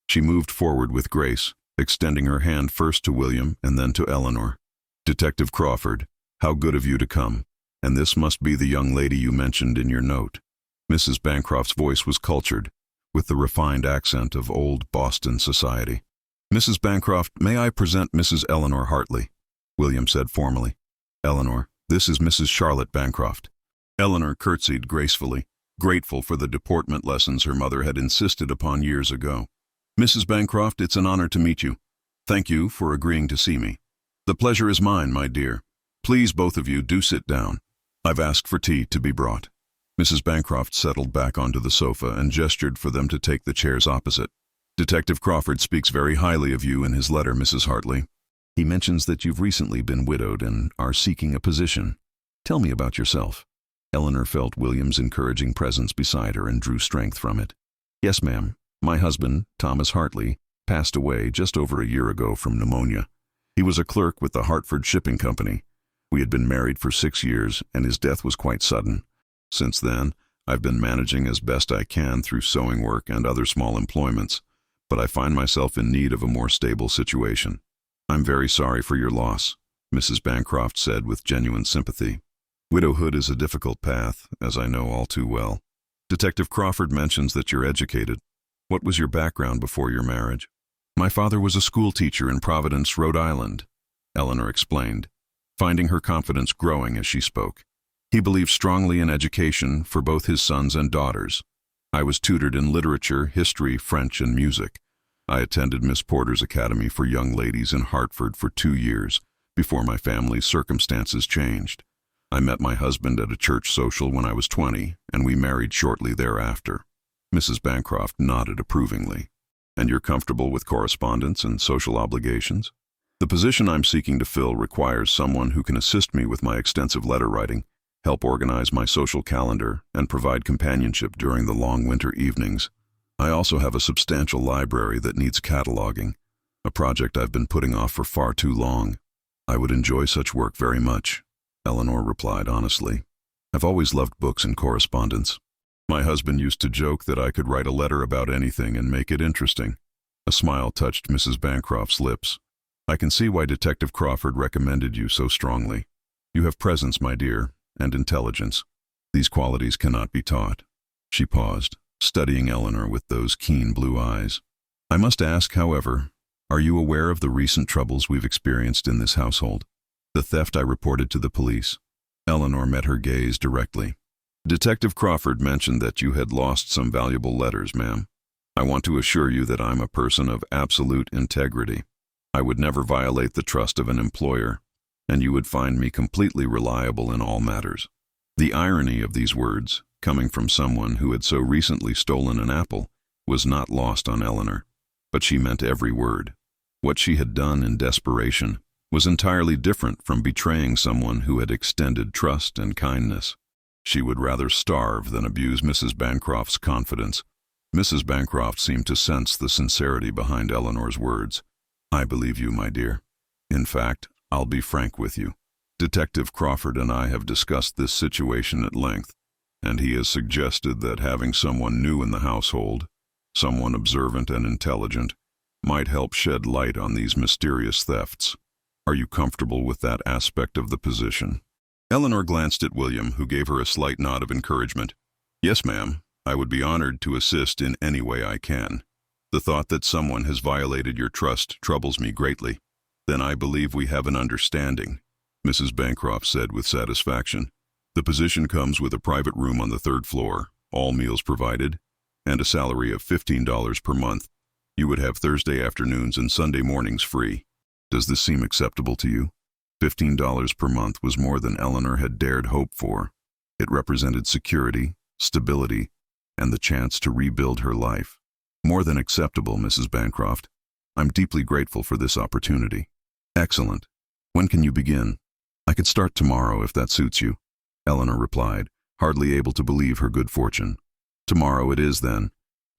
She moved forward with grace, extending her hand first to William and then to Eleanor. "Detective Crawford, how good of you to come, and this must be the young lady you mentioned in your note." Mrs. Bancroft's voice was cultured, with the refined accent of old Boston society. "Mrs. Bancroft, may I present Mrs. Eleanor Hartley?" William said formally. "Eleanor, this is Mrs. Charlotte Bancroft." Eleanor curtsied gracefully, grateful for the deportment lessons her mother had insisted upon years ago. "Mrs. Bancroft, it's an honor to meet you. Thank you for agreeing to see me. The pleasure is mine, my dear. Please, both of you, do sit down. I've asked for tea to be brought." Mrs. Bancroft settled back onto the sofa and gestured for them to take the chairs opposite. "Detective Crawford speaks very highly of you in his letter, Mrs. Hartley. He mentions that you've recently been widowed and are seeking a position. Tell me about yourself." Eleanor felt William's encouraging presence beside her and drew strength from it. "Yes, ma'am. My husband, Thomas Hartley, passed away just over a year ago from pneumonia. He was a clerk with the Hartford Shipping Company. We had been married for 6 years, and his death was quite sudden. Since then, I've been managing as best I can through sewing work and other small employments, but I find myself in need of a more stable situation." "I'm very sorry for your loss," Mrs. Bancroft said with genuine sympathy. "Widowhood is a difficult path, as I know all too well. Detective Crawford mentions that you're educated. What was your background before your marriage?" "My father was a school teacher in Providence, Rhode Island," Eleanor explained, finding her confidence growing as she spoke. "He believed strongly in education for both his sons and daughters. I was tutored in literature, history, French, and music. I attended Miss Porter's Academy for Young Ladies in Hartford for 2 years before my family's circumstances changed. I met my husband at a church social when I was 20, and we married shortly thereafter." Mrs. Bancroft nodded approvingly. "And you're comfortable with correspondence and social obligations?" "The position I'm seeking to fill requires someone who can assist me with my extensive letter writing, help organize my social calendar, and provide companionship during the long winter evenings. I also have a substantial library that needs cataloging, a project I've been putting off for far too long. I would enjoy such work very much," Eleanor replied honestly. "I've always loved books and correspondence. My husband used to joke that I could write a letter about anything and make it interesting." A smile touched Mrs. Bancroft's lips. "I can see why Detective Crawford recommended you so strongly. You have presence, my dear, and intelligence. These qualities cannot be taught." She paused, studying Eleanor with those keen blue eyes. "I must ask, however, are you aware of the recent troubles we've experienced in this household? The theft I reported to the police?" Eleanor met her gaze directly. "Detective Crawford mentioned that you had lost some valuable letters, ma'am. I want to assure you that I'm a person of absolute integrity. I would never violate the trust of an employer, and you would find me completely reliable in all matters." The irony of these words, coming from someone who had so recently stolen an apple, was not lost on Eleanor, but she meant every word. What she had done in desperation was entirely different from betraying someone who had extended trust and kindness. She would rather starve than abuse Mrs. Bancroft's confidence. Mrs. Bancroft seemed to sense the sincerity behind Eleanor's words. "I believe you, my dear. In fact, I'll be frank with you. Detective Crawford and I have discussed this situation at length, and he has suggested that having someone new in the household, someone observant and intelligent, might help shed light on these mysterious thefts. Are you comfortable with that aspect of the position?" Eleanor glanced at William, who gave her a slight nod of encouragement. "Yes, ma'am. I would be honored to assist in any way I can. The thought that someone has violated your trust troubles me greatly." "Then I believe we have an understanding," Mrs. Bancroft said with satisfaction. "The position comes with a private room on the 3rd floor, all meals provided, and a salary of $15 per month. You would have Thursday afternoons and Sunday mornings free. Does this seem acceptable to you?" $15 per month was more than Eleanor had dared hope for. It represented security, stability, and the chance to rebuild her life. "More than acceptable, Mrs. Bancroft. I'm deeply grateful for this opportunity." "Excellent. When can you begin?" "I could start tomorrow if that suits you," Eleanor replied, hardly able to believe her good fortune. "Tomorrow it is, then.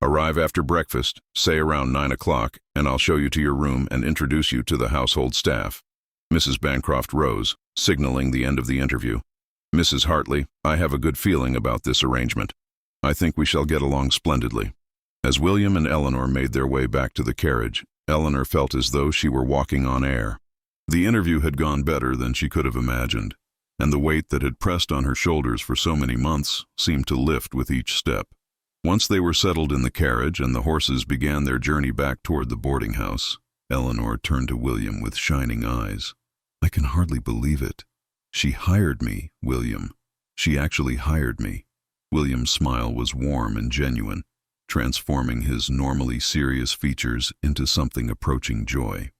Arrive after breakfast, say around 9 o'clock, and I'll show you to your room and introduce you to the household staff." Mrs. Bancroft rose, signaling the end of the interview. "Mrs. Hartley, I have a good feeling about this arrangement. I think we shall get along splendidly." As William and Eleanor made their way back to the carriage, Eleanor felt as though she were walking on air. The interview had gone better than she could have imagined, and the weight that had pressed on her shoulders for so many months seemed to lift with each step. Once they were settled in the carriage and the horses began their journey back toward the boarding house, Eleanor turned to William with shining eyes. "I can hardly believe it. She hired me, William. She actually hired me." William's smile was warm and genuine, transforming his normally serious features into something approaching joy.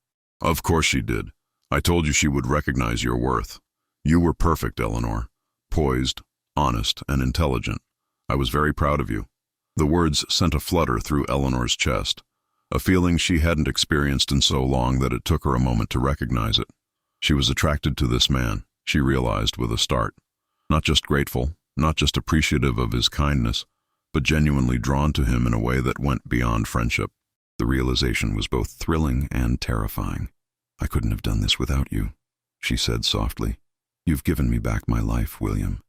Of course she did. I told you she would recognize your worth. You were perfect, Eleanor. Poised, honest, and intelligent. I was very proud of you. The words sent a flutter through Eleanor's chest, a feeling she hadn't experienced in so long that it took her a moment to recognize it. She was attracted to this man, she realized with a start. Not just grateful, not just appreciative of his kindness, but genuinely drawn to him in a way that went beyond friendship. The realization was both thrilling and terrifying. I couldn't have done this without you, she said softly. You've given me back my life, William.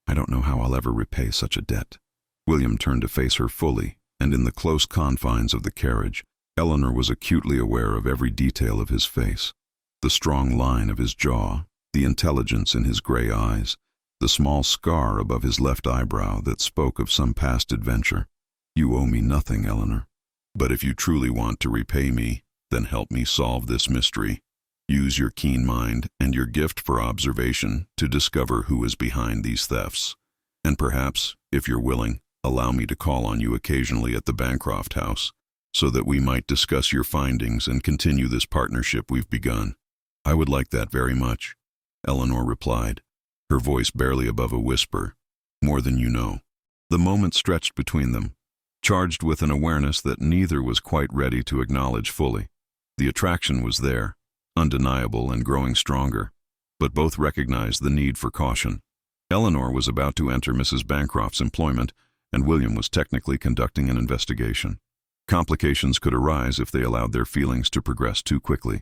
I don't know how I'll ever repay such a debt. William turned to face her fully, and in the close confines of the carriage, Eleanor was acutely aware of every detail of his face. The strong line of his jaw, the intelligence in his gray eyes, the small scar above his left eyebrow that spoke of some past adventure. You owe me nothing, Eleanor. But if you truly want to repay me, then help me solve this mystery. Use your keen mind and your gift for observation to discover who is behind these thefts. And perhaps, if you're willing, allow me to call on you occasionally at the Bancroft house, so that we might discuss your findings and continue this partnership we've begun. I would like that very much, Eleanor replied, her voice barely above a whisper. More than you know. The moment stretched between them, charged with an awareness that neither was quite ready to acknowledge fully. The attraction was there, undeniable and growing stronger, but both recognized the need for caution. Eleanor was about to enter Mrs. Bancroft's employment, and William was technically conducting an investigation. Complications could arise if they allowed their feelings to progress too quickly.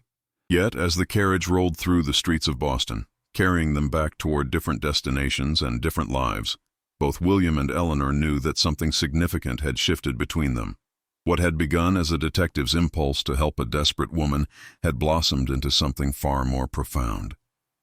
Yet, as the carriage rolled through the streets of Boston, carrying them back toward different destinations and different lives, both William and Eleanor knew that something significant had shifted between them. What had begun as a detective's impulse to help a desperate woman had blossomed into something far more profound,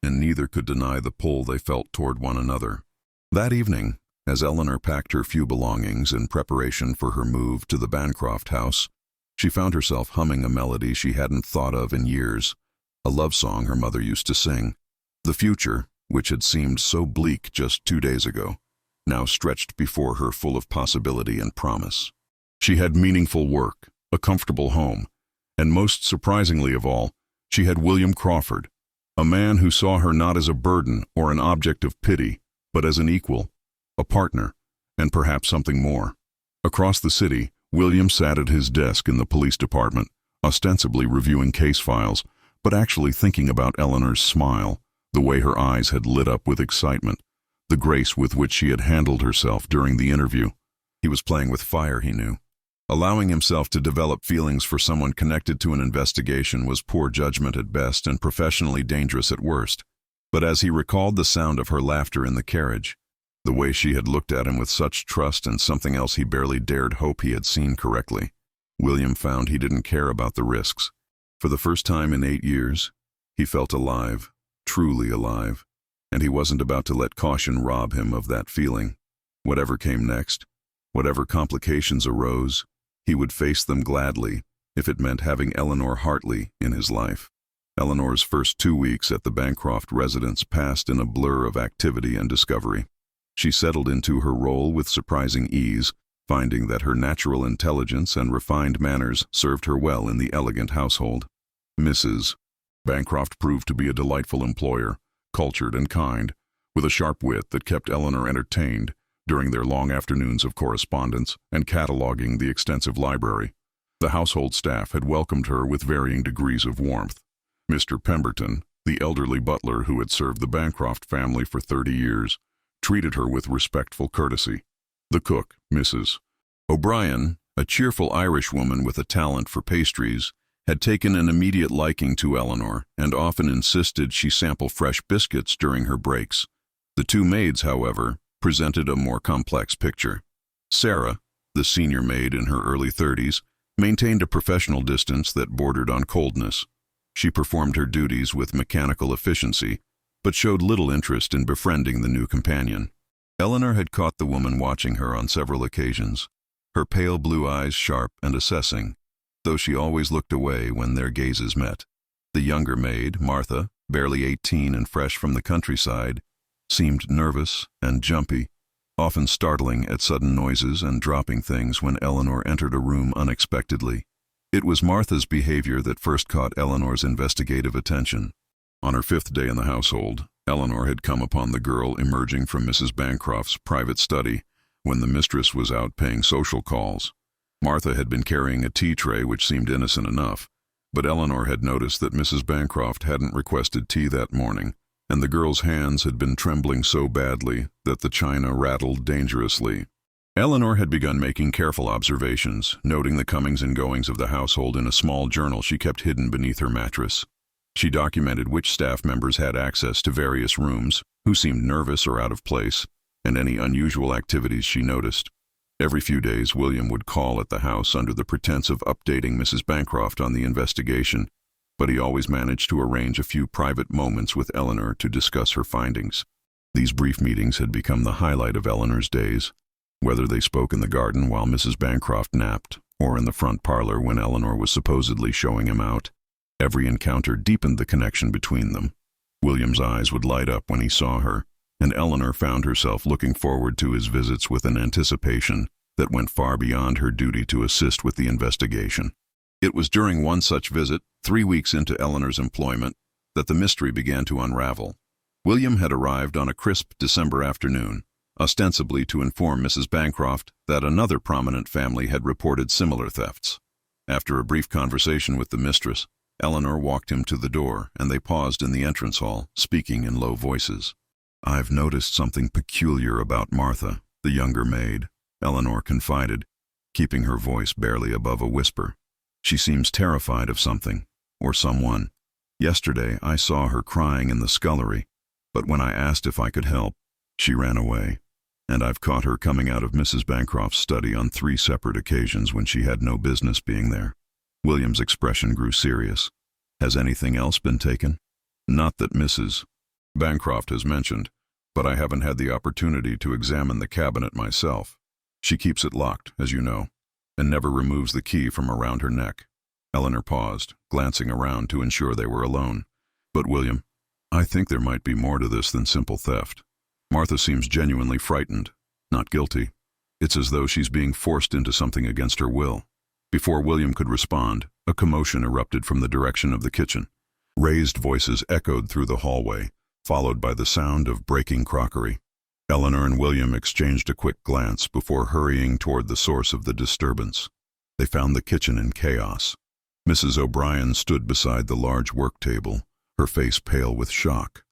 and neither could deny the pull they felt toward one another. That evening, as Eleanor packed her few belongings in preparation for her move to the Bancroft house, she found herself humming a melody she hadn't thought of in years, a love song her mother used to sing. The future, which had seemed so bleak just 2 days ago, now stretched before her full of possibility and promise. She had meaningful work, a comfortable home, and most surprisingly of all, she had William Crawford, a man who saw her not as a burden or an object of pity, but as an equal, a partner, and perhaps something more. Across the city, William sat at his desk in the police department, ostensibly reviewing case files, but actually thinking about Eleanor's smile, the way her eyes had lit up with excitement, the grace with which she had handled herself during the interview. He was playing with fire, he knew. Allowing himself to develop feelings for someone connected to an investigation was poor judgment at best and professionally dangerous at worst. But as he recalled the sound of her laughter in the carriage, the way she had looked at him with such trust and something else he barely dared hope he had seen correctly, William found he didn't care about the risks. For the first time in 8 years, he felt alive, truly alive, and he wasn't about to let caution rob him of that feeling. Whatever came next, whatever complications arose, he would face them gladly if it meant having Eleanor Hartley in his life. Eleanor's first 2 weeks at the Bancroft residence passed in a blur of activity and discovery. She settled into her role with surprising ease, finding that her natural intelligence and refined manners served her well in the elegant household. Mrs. Bancroft proved to be a delightful employer, cultured and kind, with a sharp wit that kept Eleanor entertained during their long afternoons of correspondence and cataloging the extensive library. The household staff had welcomed her with varying degrees of warmth. Mr. Pemberton, the elderly butler who had served the Bancroft family for 30 years, treated her with respectful courtesy. The cook, Mrs. O'Brien, a cheerful Irish woman with a talent for pastries, had taken an immediate liking to Eleanor and often insisted she sample fresh biscuits during her breaks. The two maids, however, presented a more complex picture. Sarah, the senior maid in her early 30s, maintained a professional distance that bordered on coldness. She performed her duties with mechanical efficiency, but showed little interest in befriending the new companion. Eleanor had caught the woman watching her on several occasions, her pale blue eyes sharp and assessing, though she always looked away when their gazes met. The younger maid, Martha, barely 18 and fresh from the countryside, seemed nervous and jumpy, often startling at sudden noises and dropping things when Eleanor entered a room unexpectedly. It was Martha's behavior that first caught Eleanor's investigative attention. On her 5th day in the household, Eleanor had come upon the girl emerging from Mrs. Bancroft's private study when the mistress was out paying social calls. Martha had been carrying a tea tray which seemed innocent enough, but Eleanor had noticed that Mrs. Bancroft hadn't requested tea that morning, and the girl's hands had been trembling so badly that the china rattled dangerously. Eleanor had begun making careful observations, noting the comings and goings of the household in a small journal she kept hidden beneath her mattress. She documented which staff members had access to various rooms, who seemed nervous or out of place, and any unusual activities she noticed. Every few days, William would call at the house under the pretense of updating Mrs. Bancroft on the investigation, but he always managed to arrange a few private moments with Eleanor to discuss her findings. These brief meetings had become the highlight of Eleanor's days, whether they spoke in the garden while Mrs. Bancroft napped, or in the front parlor when Eleanor was supposedly showing him out. Every encounter deepened the connection between them. William's eyes would light up when he saw her, and Eleanor found herself looking forward to his visits with an anticipation that went far beyond her duty to assist with the investigation. It was during one such visit, 3 weeks into Eleanor's employment, that the mystery began to unravel. William had arrived on a crisp December afternoon, ostensibly to inform Mrs. Bancroft that another prominent family had reported similar thefts. After a brief conversation with the mistress, Eleanor walked him to the door, and they paused in the entrance hall, speaking in low voices. "I've noticed something peculiar about Martha, the younger maid," Eleanor confided, keeping her voice barely above a whisper. "She seems terrified of something, or someone. Yesterday I saw her crying in the scullery, but when I asked if I could help, she ran away. And I've caught her coming out of Mrs. Bancroft's study on 3 separate occasions when she had no business being there." William's expression grew serious. "Has anything else been taken?" "Not that Mrs. Bancroft has mentioned, but I haven't had the opportunity to examine the cabinet myself. She keeps it locked, as you know, and never removes the key from around her neck." Eleanor paused, glancing around to ensure they were alone. "But William, I think there might be more to this than simple theft. Martha seems genuinely frightened, not guilty. It's as though she's being forced into something against her will." Before William could respond, a commotion erupted from the direction of the kitchen. Raised voices echoed through the hallway, followed by the sound of breaking crockery. Eleanor and William exchanged a quick glance before hurrying toward the source of the disturbance. They found the kitchen in chaos. Mrs. O'Brien stood beside the large work table, her face pale with shock.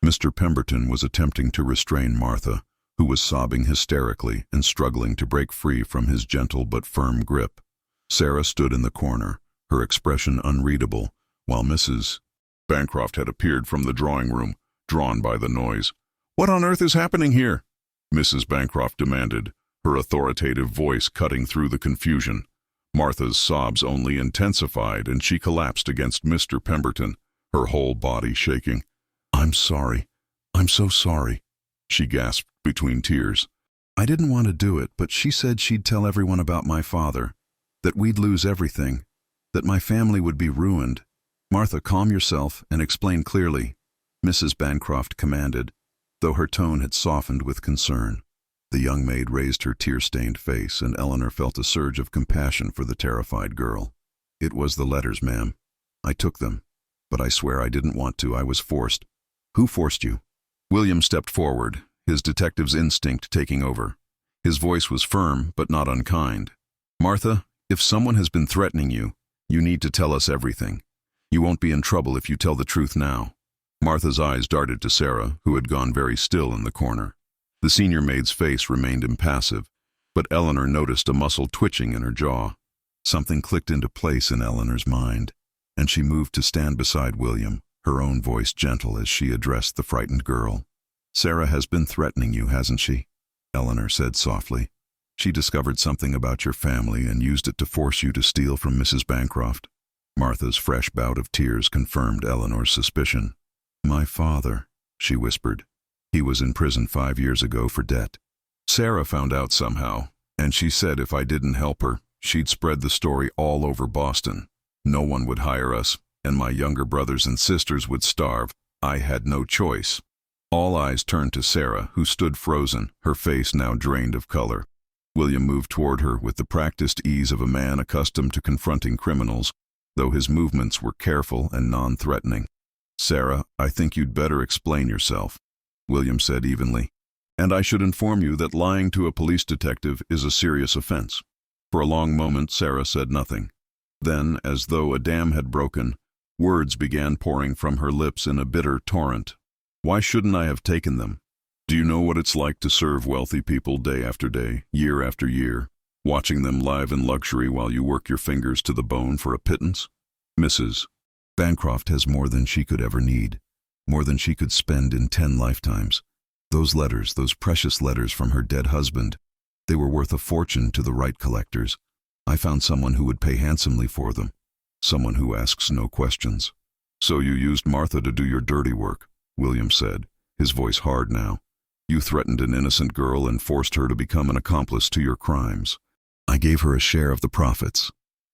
Mr. Pemberton was attempting to restrain Martha, who was sobbing hysterically and struggling to break free from his gentle but firm grip. Sarah stood in the corner, her expression unreadable, while Mrs. Bancroft had appeared from the drawing room, drawn by the noise. "What on earth is happening here?" Mrs. Bancroft demanded, her authoritative voice cutting through the confusion. Martha's sobs only intensified, and she collapsed against Mr. Pemberton, her whole body shaking. "I'm sorry. I'm so sorry," she gasped between tears. "I didn't want to do it, but she said she'd tell everyone about my father, that we'd lose everything, that my family would be ruined." "Martha, calm yourself and explain clearly," Mrs. Bancroft commanded, though her tone had softened with concern. The young maid raised her tear-stained face, and Eleanor felt a surge of compassion for the terrified girl. "It was the letters, ma'am. I took them, but I swear I didn't want to. I was forced." "Who forced you?" William stepped forward, his detective's instinct taking over. His voice was firm, but not unkind. "Martha, if someone has been threatening you, you need to tell us everything. You won't be in trouble if you tell the truth now." Martha's eyes darted to Sarah, who had gone very still in the corner. The senior maid's face remained impassive, but Eleanor noticed a muscle twitching in her jaw. Something clicked into place in Eleanor's mind, and she moved to stand beside William, her own voice gentle as she addressed the frightened girl. "Sarah has been threatening you, hasn't she?" Eleanor said softly. "She discovered something about your family and used it to force you to steal from Mrs. Bancroft." Martha's fresh bout of tears confirmed Eleanor's suspicion. "My father," she whispered. "He was in prison 5 years ago for debt. Sarah found out somehow, and she said if I didn't help her, she'd spread the story all over Boston. No one would hire us, and my younger brothers and sisters would starve. I had no choice." All eyes turned to Sarah, who stood frozen, her face now drained of color. William moved toward her with the practiced ease of a man accustomed to confronting criminals, though his movements were careful and non-threatening. "Sarah, I think you'd better explain yourself," William said evenly. "And I should inform you that lying to a police detective is a serious offense." For a long moment, Sarah said nothing. Then, as though a dam had broken, words began pouring from her lips in a bitter torrent. "Why shouldn't I have taken them? Do you know what it's like to serve wealthy people day after day, year after year, watching them live in luxury while you work your fingers to the bone for a pittance? Mrs. Bancroft has more than she could ever need, more than she could spend in 10 lifetimes. Those letters, those precious letters from her dead husband, they were worth a fortune to the right collectors. I found someone who would pay handsomely for them, someone who asks no questions." "So you used Martha to do your dirty work," William said, his voice hard now. "You threatened an innocent girl and forced her to become an accomplice to your crimes." "I gave her a share of the profits,"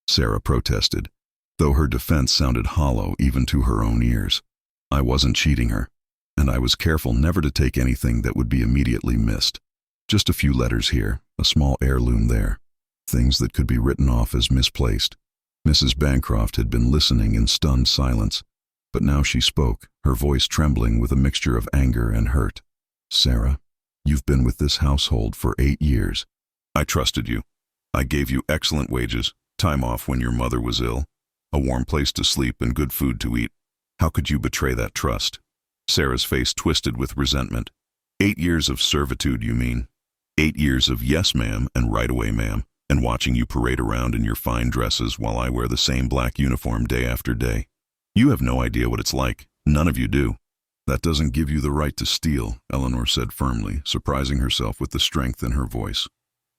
Sarah protested, though her defense sounded hollow even to her own ears. "I wasn't cheating her, and I was careful never to take anything that would be immediately missed. Just a few letters here, a small heirloom there, things that could be written off as misplaced." Mrs. Bancroft had been listening in stunned silence, but now she spoke, her voice trembling with a mixture of anger and hurt. "Sarah, you've been with this household for 8 years. I trusted you. I gave you excellent wages, time off when your mother was ill, a warm place to sleep and good food to eat. How could you betray that trust?" Sarah's face twisted with resentment. 8 years of servitude, you mean? 8 years of yes, ma'am, and right away, ma'am, and watching you parade around in your fine dresses while I wear the same black uniform day after day. You have no idea what it's like. None of you do. "That doesn't give you the right to steal," Eleanor said firmly, surprising herself with the strength in her voice.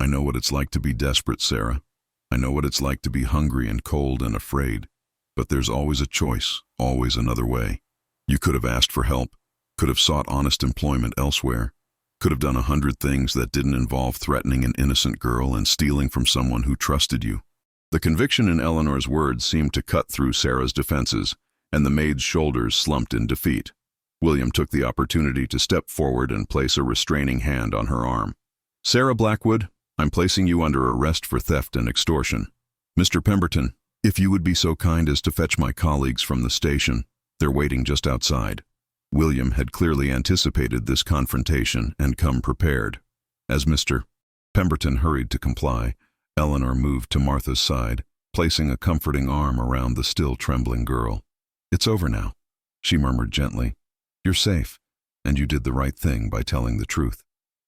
"I know what it's like to be desperate, Sarah. I know what it's like to be hungry and cold and afraid. But there's always a choice, always another way. You could have asked for help, could have sought honest employment elsewhere, could have done 100 things that didn't involve threatening an innocent girl and stealing from someone who trusted you." The conviction in Eleanor's words seemed to cut through Sarah's defenses, and the maid's shoulders slumped in defeat. William took the opportunity to step forward and place a restraining hand on her arm. "Sarah Blackwood, I'm placing you under arrest for theft and extortion. Mr. Pemberton, if you would be so kind as to fetch my colleagues from the station, they're waiting just outside." William had clearly anticipated this confrontation and come prepared. As Mr. Pemberton hurried to comply, Eleanor moved to Martha's side, placing a comforting arm around the still trembling girl. "It's over now," she murmured gently. "You're safe, and you did the right thing by telling the truth."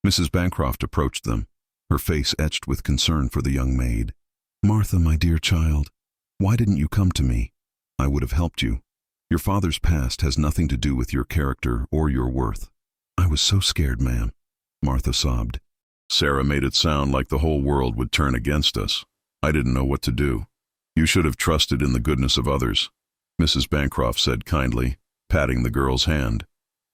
Mrs. Bancroft approached them, her face etched with concern for the young maid. "Martha, my dear child, why didn't you come to me? I would have helped you. Your father's past has nothing to do with your character or your worth." "I was so scared, ma'am," Martha sobbed. "Sarah made it sound like the whole world would turn against us. I didn't know what to do. You should have trusted in the goodness of others," Mrs. Bancroft said kindly, patting the girl's hand.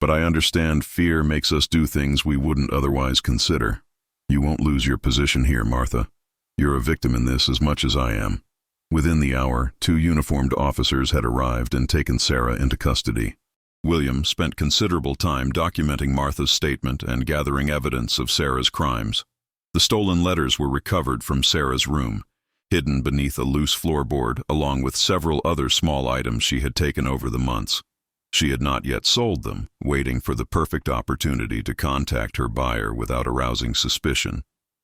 "But I understand fear makes us do things we wouldn't otherwise consider. You won't lose your position here, Martha. You're a victim in this as much as I am." Within the hour, 2 uniformed officers had arrived and taken Sarah into custody. William spent considerable time documenting Martha's statement and gathering evidence of Sarah's crimes. The stolen letters were recovered from Sarah's room, hidden beneath a loose floorboard, along with several other small items she had taken over the months. She had not yet sold them, waiting for the perfect opportunity to contact her buyer without arousing suspicion.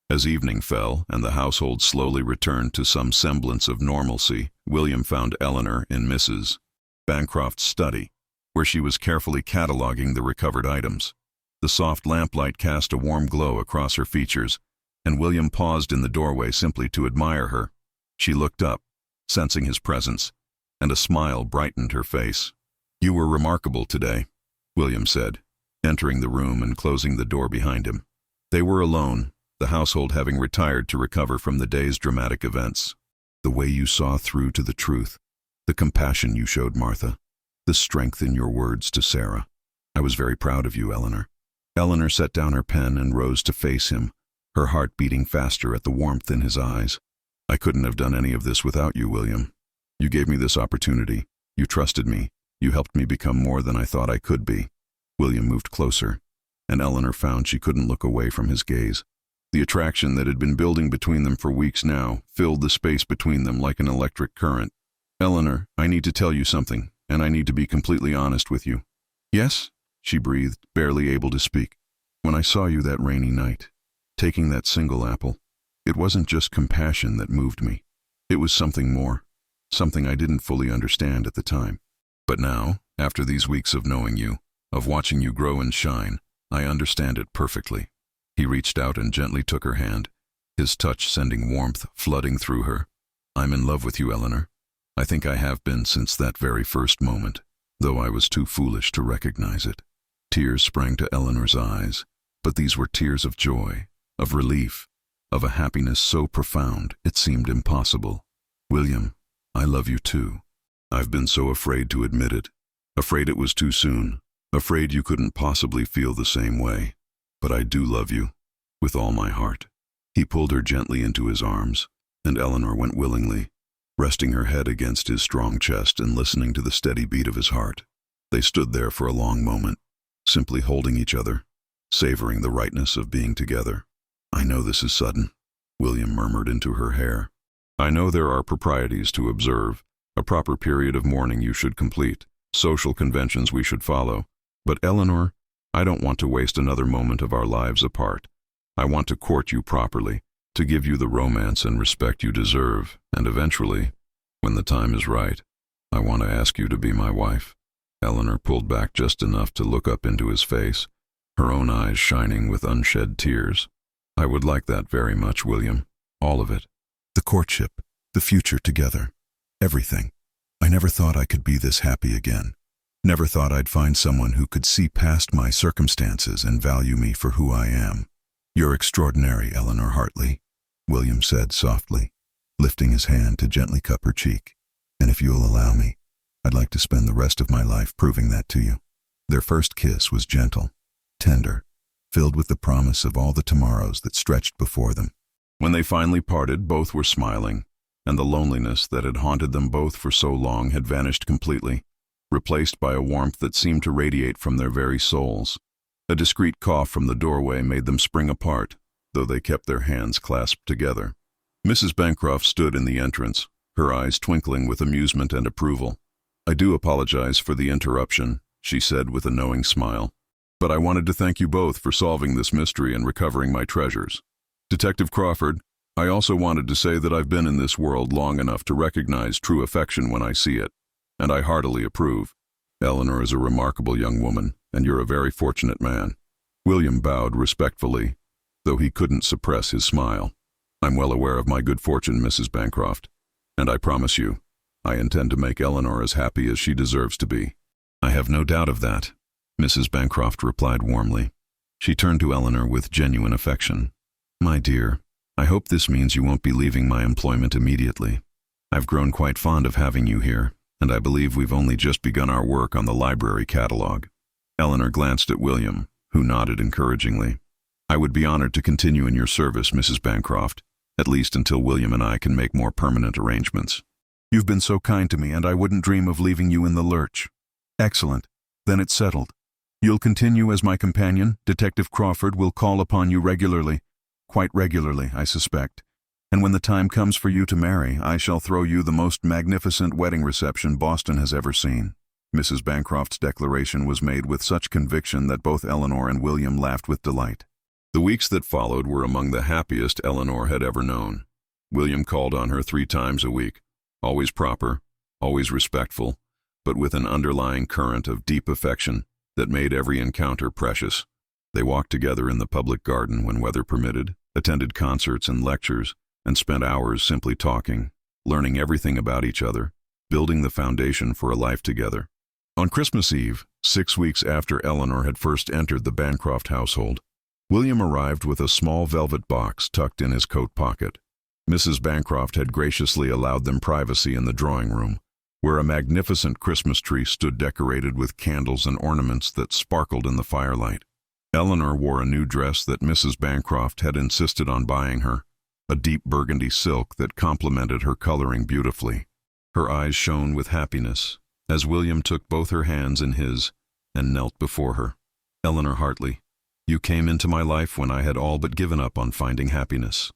As evening fell and the household slowly returned to some semblance of normalcy, William found Eleanor in Mrs. Bancroft's study, where she was carefully cataloging the recovered items. The soft lamplight cast a warm glow across her features, and William paused in the doorway simply to admire her. She looked up, sensing his presence, and a smile brightened her face. "You were remarkable today," William said, entering the room and closing the door behind him. They were alone, the household having retired to recover from the day's dramatic events. "The way you saw through to the truth, the compassion you showed Martha, the strength in your words to Sarah. I was very proud of you, Eleanor." Eleanor set down her pen and rose to face him, her heart beating faster at the warmth in his eyes. "I couldn't have done any of this without you, William. You gave me this opportunity. You trusted me. You helped me become more than I thought I could be." William moved closer, and Eleanor found she couldn't look away from his gaze. The attraction that had been building between them for weeks now filled the space between them like an electric current. "Eleanor, I need to tell you something, and I need to be completely honest with you." "Yes?" she breathed, barely able to speak. "When I saw you that rainy night, taking that single apple, it wasn't just compassion that moved me. It was something more, something I didn't fully understand at the time. But now, after these weeks of knowing you, of watching you grow and shine, I understand it perfectly." He reached out and gently took her hand, his touch sending warmth flooding through her. "I'm in love with you, Eleanor. I think I have been since that very first moment, though I was too foolish to recognize it." Tears sprang to Eleanor's eyes, but these were tears of joy, of relief, of a happiness so profound it seemed impossible. "William, I love you too. I've been so afraid to admit it, afraid it was too soon, afraid you couldn't possibly feel the same way. But I do love you, with all my heart." He pulled her gently into his arms, and Eleanor went willingly, resting her head against his strong chest and listening to the steady beat of his heart. They stood there for a long moment, simply holding each other, savoring the rightness of being together. "I know this is sudden," William murmured into her hair. "I know there are proprieties to observe, a proper period of mourning you should complete, social conventions we should follow. But Eleanor, I don't want to waste another moment of our lives apart. I want to court you properly, to give you the romance and respect you deserve, and eventually, when the time is right, I want to ask you to be my wife." Eleanor pulled back just enough to look up into his face, her own eyes shining with unshed tears. "I would like that very much, William. All of it. The courtship, the future together, everything. I never thought I could be this happy again. Never thought I'd find someone who could see past my circumstances and value me for who I am." "You're extraordinary, Eleanor Hartley," William said softly, lifting his hand to gently cup her cheek. "And if you'll allow me, I'd like to spend the rest of my life proving that to you." Their first kiss was gentle, tender, filled with the promise of all the tomorrows that stretched before them. When they finally parted, both were smiling, and the loneliness that had haunted them both for so long had vanished completely, replaced by a warmth that seemed to radiate from their very souls. A discreet cough from the doorway made them spring apart, though they kept their hands clasped together. Mrs. Bancroft stood in the entrance, her eyes twinkling with amusement and approval. "I do apologize for the interruption," she said with a knowing smile. "But I wanted to thank you both for solving this mystery and recovering my treasures. Detective Crawford, I also wanted to say that I've been in this world long enough to recognize true affection when I see it, and I heartily approve. Eleanor is a remarkable young woman, and you're a very fortunate man." William bowed respectfully, though he couldn't suppress his smile. "I'm well aware of my good fortune, Mrs. Bancroft, and I promise you, I intend to make Eleanor as happy as she deserves to be." "I have no doubt of that," Mrs. Bancroft replied warmly. She turned to Eleanor with genuine affection. "My dear, I hope this means you won't be leaving my employment immediately. I've grown quite fond of having you here, and I believe we've only just begun our work on the library catalog." Eleanor glanced at William, who nodded encouragingly. "I would be honored to continue in your service, Mrs. Bancroft, at least until William and I can make more permanent arrangements." "You've been so kind to me, and I wouldn't dream of leaving you in the lurch." "Excellent. Then it's settled. You'll continue as my companion. Detective Crawford will call upon you regularly, quite regularly, I suspect. And when the time comes for you to marry, I shall throw you the most magnificent wedding reception Boston has ever seen." Mrs. Bancroft's declaration was made with such conviction that both Eleanor and William laughed with delight. The weeks that followed were among the happiest Eleanor had ever known. William called on her 3 times a week, always proper, always respectful, but with an underlying current of deep affection that made every encounter precious. They walked together in the public garden when weather permitted, attended concerts and lectures, and spent hours simply talking, learning everything about each other, building the foundation for a life together. On Christmas Eve, 6 weeks after Eleanor had first entered the Bancroft household, William arrived with a small velvet box tucked in his coat pocket. Mrs. Bancroft had graciously allowed them privacy in the drawing room, where a magnificent Christmas tree stood decorated with candles and ornaments that sparkled in the firelight. Eleanor wore a new dress that Mrs. Bancroft had insisted on buying her, a deep burgundy silk that complemented her coloring beautifully. Her eyes shone with happiness as William took both her hands in his and knelt before her. "Eleanor Hartley, You came into my life when I had all but given up on finding happiness.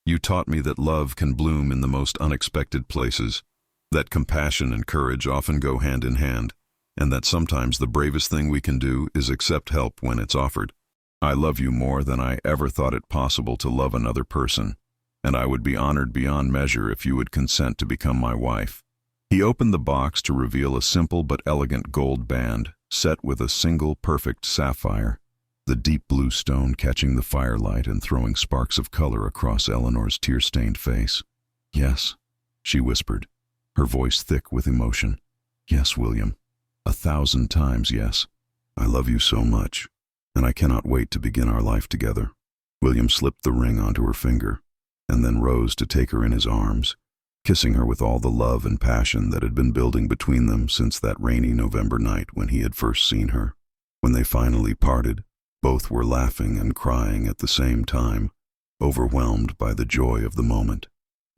You taught me that love can bloom in the most unexpected places, that compassion and courage often go hand in hand, and that sometimes the bravest thing we can do is accept help when it's offered. I love you more than I ever thought it possible to love another person, and I would be honored beyond measure if you would consent to become my wife. He opened the box to reveal a simple but elegant gold band, set with a single perfect sapphire, the deep blue stone catching the firelight and throwing sparks of color across Eleanor's tear-stained face. "Yes," she whispered, her voice thick with emotion. "Yes, William. 1,000 times yes. I love you so much, and I cannot wait to begin our life together." William slipped the ring onto her finger, and then rose to take her in his arms, kissing her with all the love and passion that had been building between them since that rainy November night when he had first seen her. When they finally parted, both were laughing and crying at the same time, overwhelmed by the joy of the moment.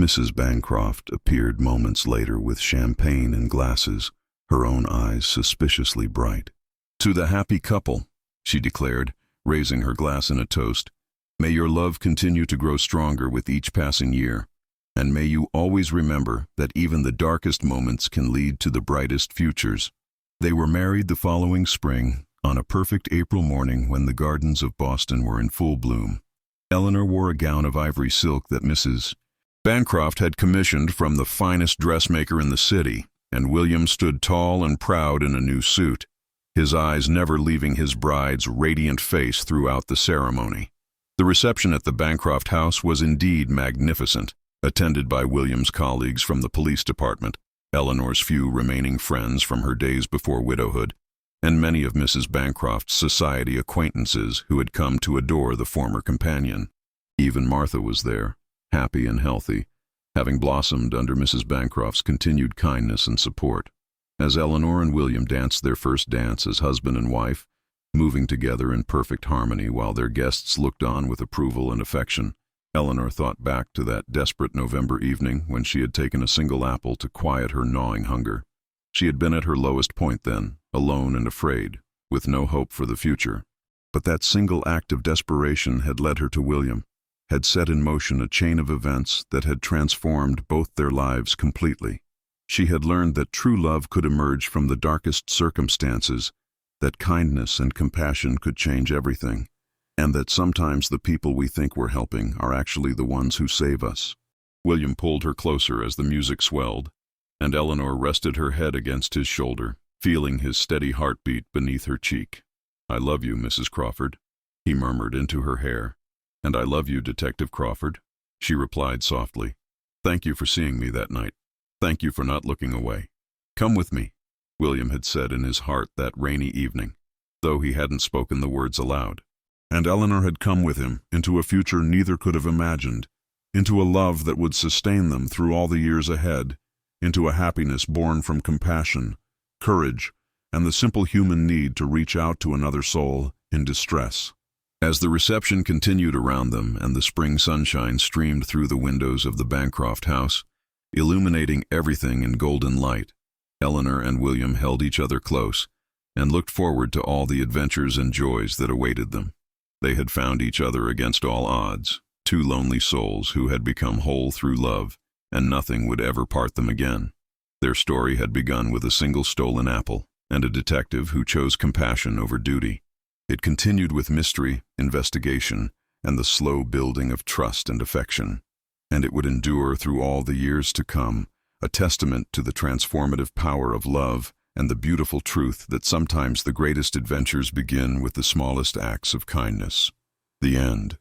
Mrs. Bancroft appeared moments later with champagne and glasses, her own eyes suspiciously bright. "To the happy couple," she declared, raising her glass in a toast, "may your love continue to grow stronger with each passing year, and may you always remember that even the darkest moments can lead to the brightest futures." They were married the following spring, on a perfect April morning when the gardens of Boston were in full bloom. Eleanor wore a gown of ivory silk that Mrs. Bancroft had commissioned from the finest dressmaker in the city, and William stood tall and proud in a new suit, his eyes never leaving his bride's radiant face throughout the ceremony. The reception at the Bancroft house was indeed magnificent, attended by William's colleagues from the police department, Eleanor's few remaining friends from her days before widowhood, and many of Mrs. Bancroft's society acquaintances who had come to adore the former companion. Even Martha was there, happy and healthy, having blossomed under Mrs. Bancroft's continued kindness and support. As Eleanor and William danced their first dance as husband and wife, moving together in perfect harmony while their guests looked on with approval and affection, Eleanor thought back to that desperate November evening when she had taken a single apple to quiet her gnawing hunger. She had been at her lowest point then, alone and afraid, with no hope for the future. But that single act of desperation had led her to William, had set in motion a chain of events that had transformed both their lives completely. She had learned that true love could emerge from the darkest circumstances, that kindness and compassion could change everything, and that sometimes the people we think we're helping are actually the ones who save us. William pulled her closer as the music swelled, and Eleanor rested her head against his shoulder, feeling his steady heartbeat beneath her cheek. "I love you, Mrs. Crawford," he murmured into her hair. "And I love you, Detective Crawford," she replied softly. "Thank you for seeing me that night. Thank you for not looking away. Come with me," William had said in his heart that rainy evening, though he hadn't spoken the words aloud. And Eleanor had come with him into a future neither could have imagined, into a love that would sustain them through all the years ahead, into a happiness born from compassion, courage, and the simple human need to reach out to another soul in distress. As the reception continued around them and the spring sunshine streamed through the windows of the Bancroft house, illuminating everything in golden light, Eleanor and William held each other close and looked forward to all the adventures and joys that awaited them. They had found each other against all odds, two lonely souls who had become whole through love, and nothing would ever part them again. Their story had begun with a single stolen apple and a detective who chose compassion over duty. It continued with mystery, investigation, and the slow building of trust and affection. And it would endure through all the years to come, a testament to the transformative power of love and the beautiful truth that sometimes the greatest adventures begin with the smallest acts of kindness. The end.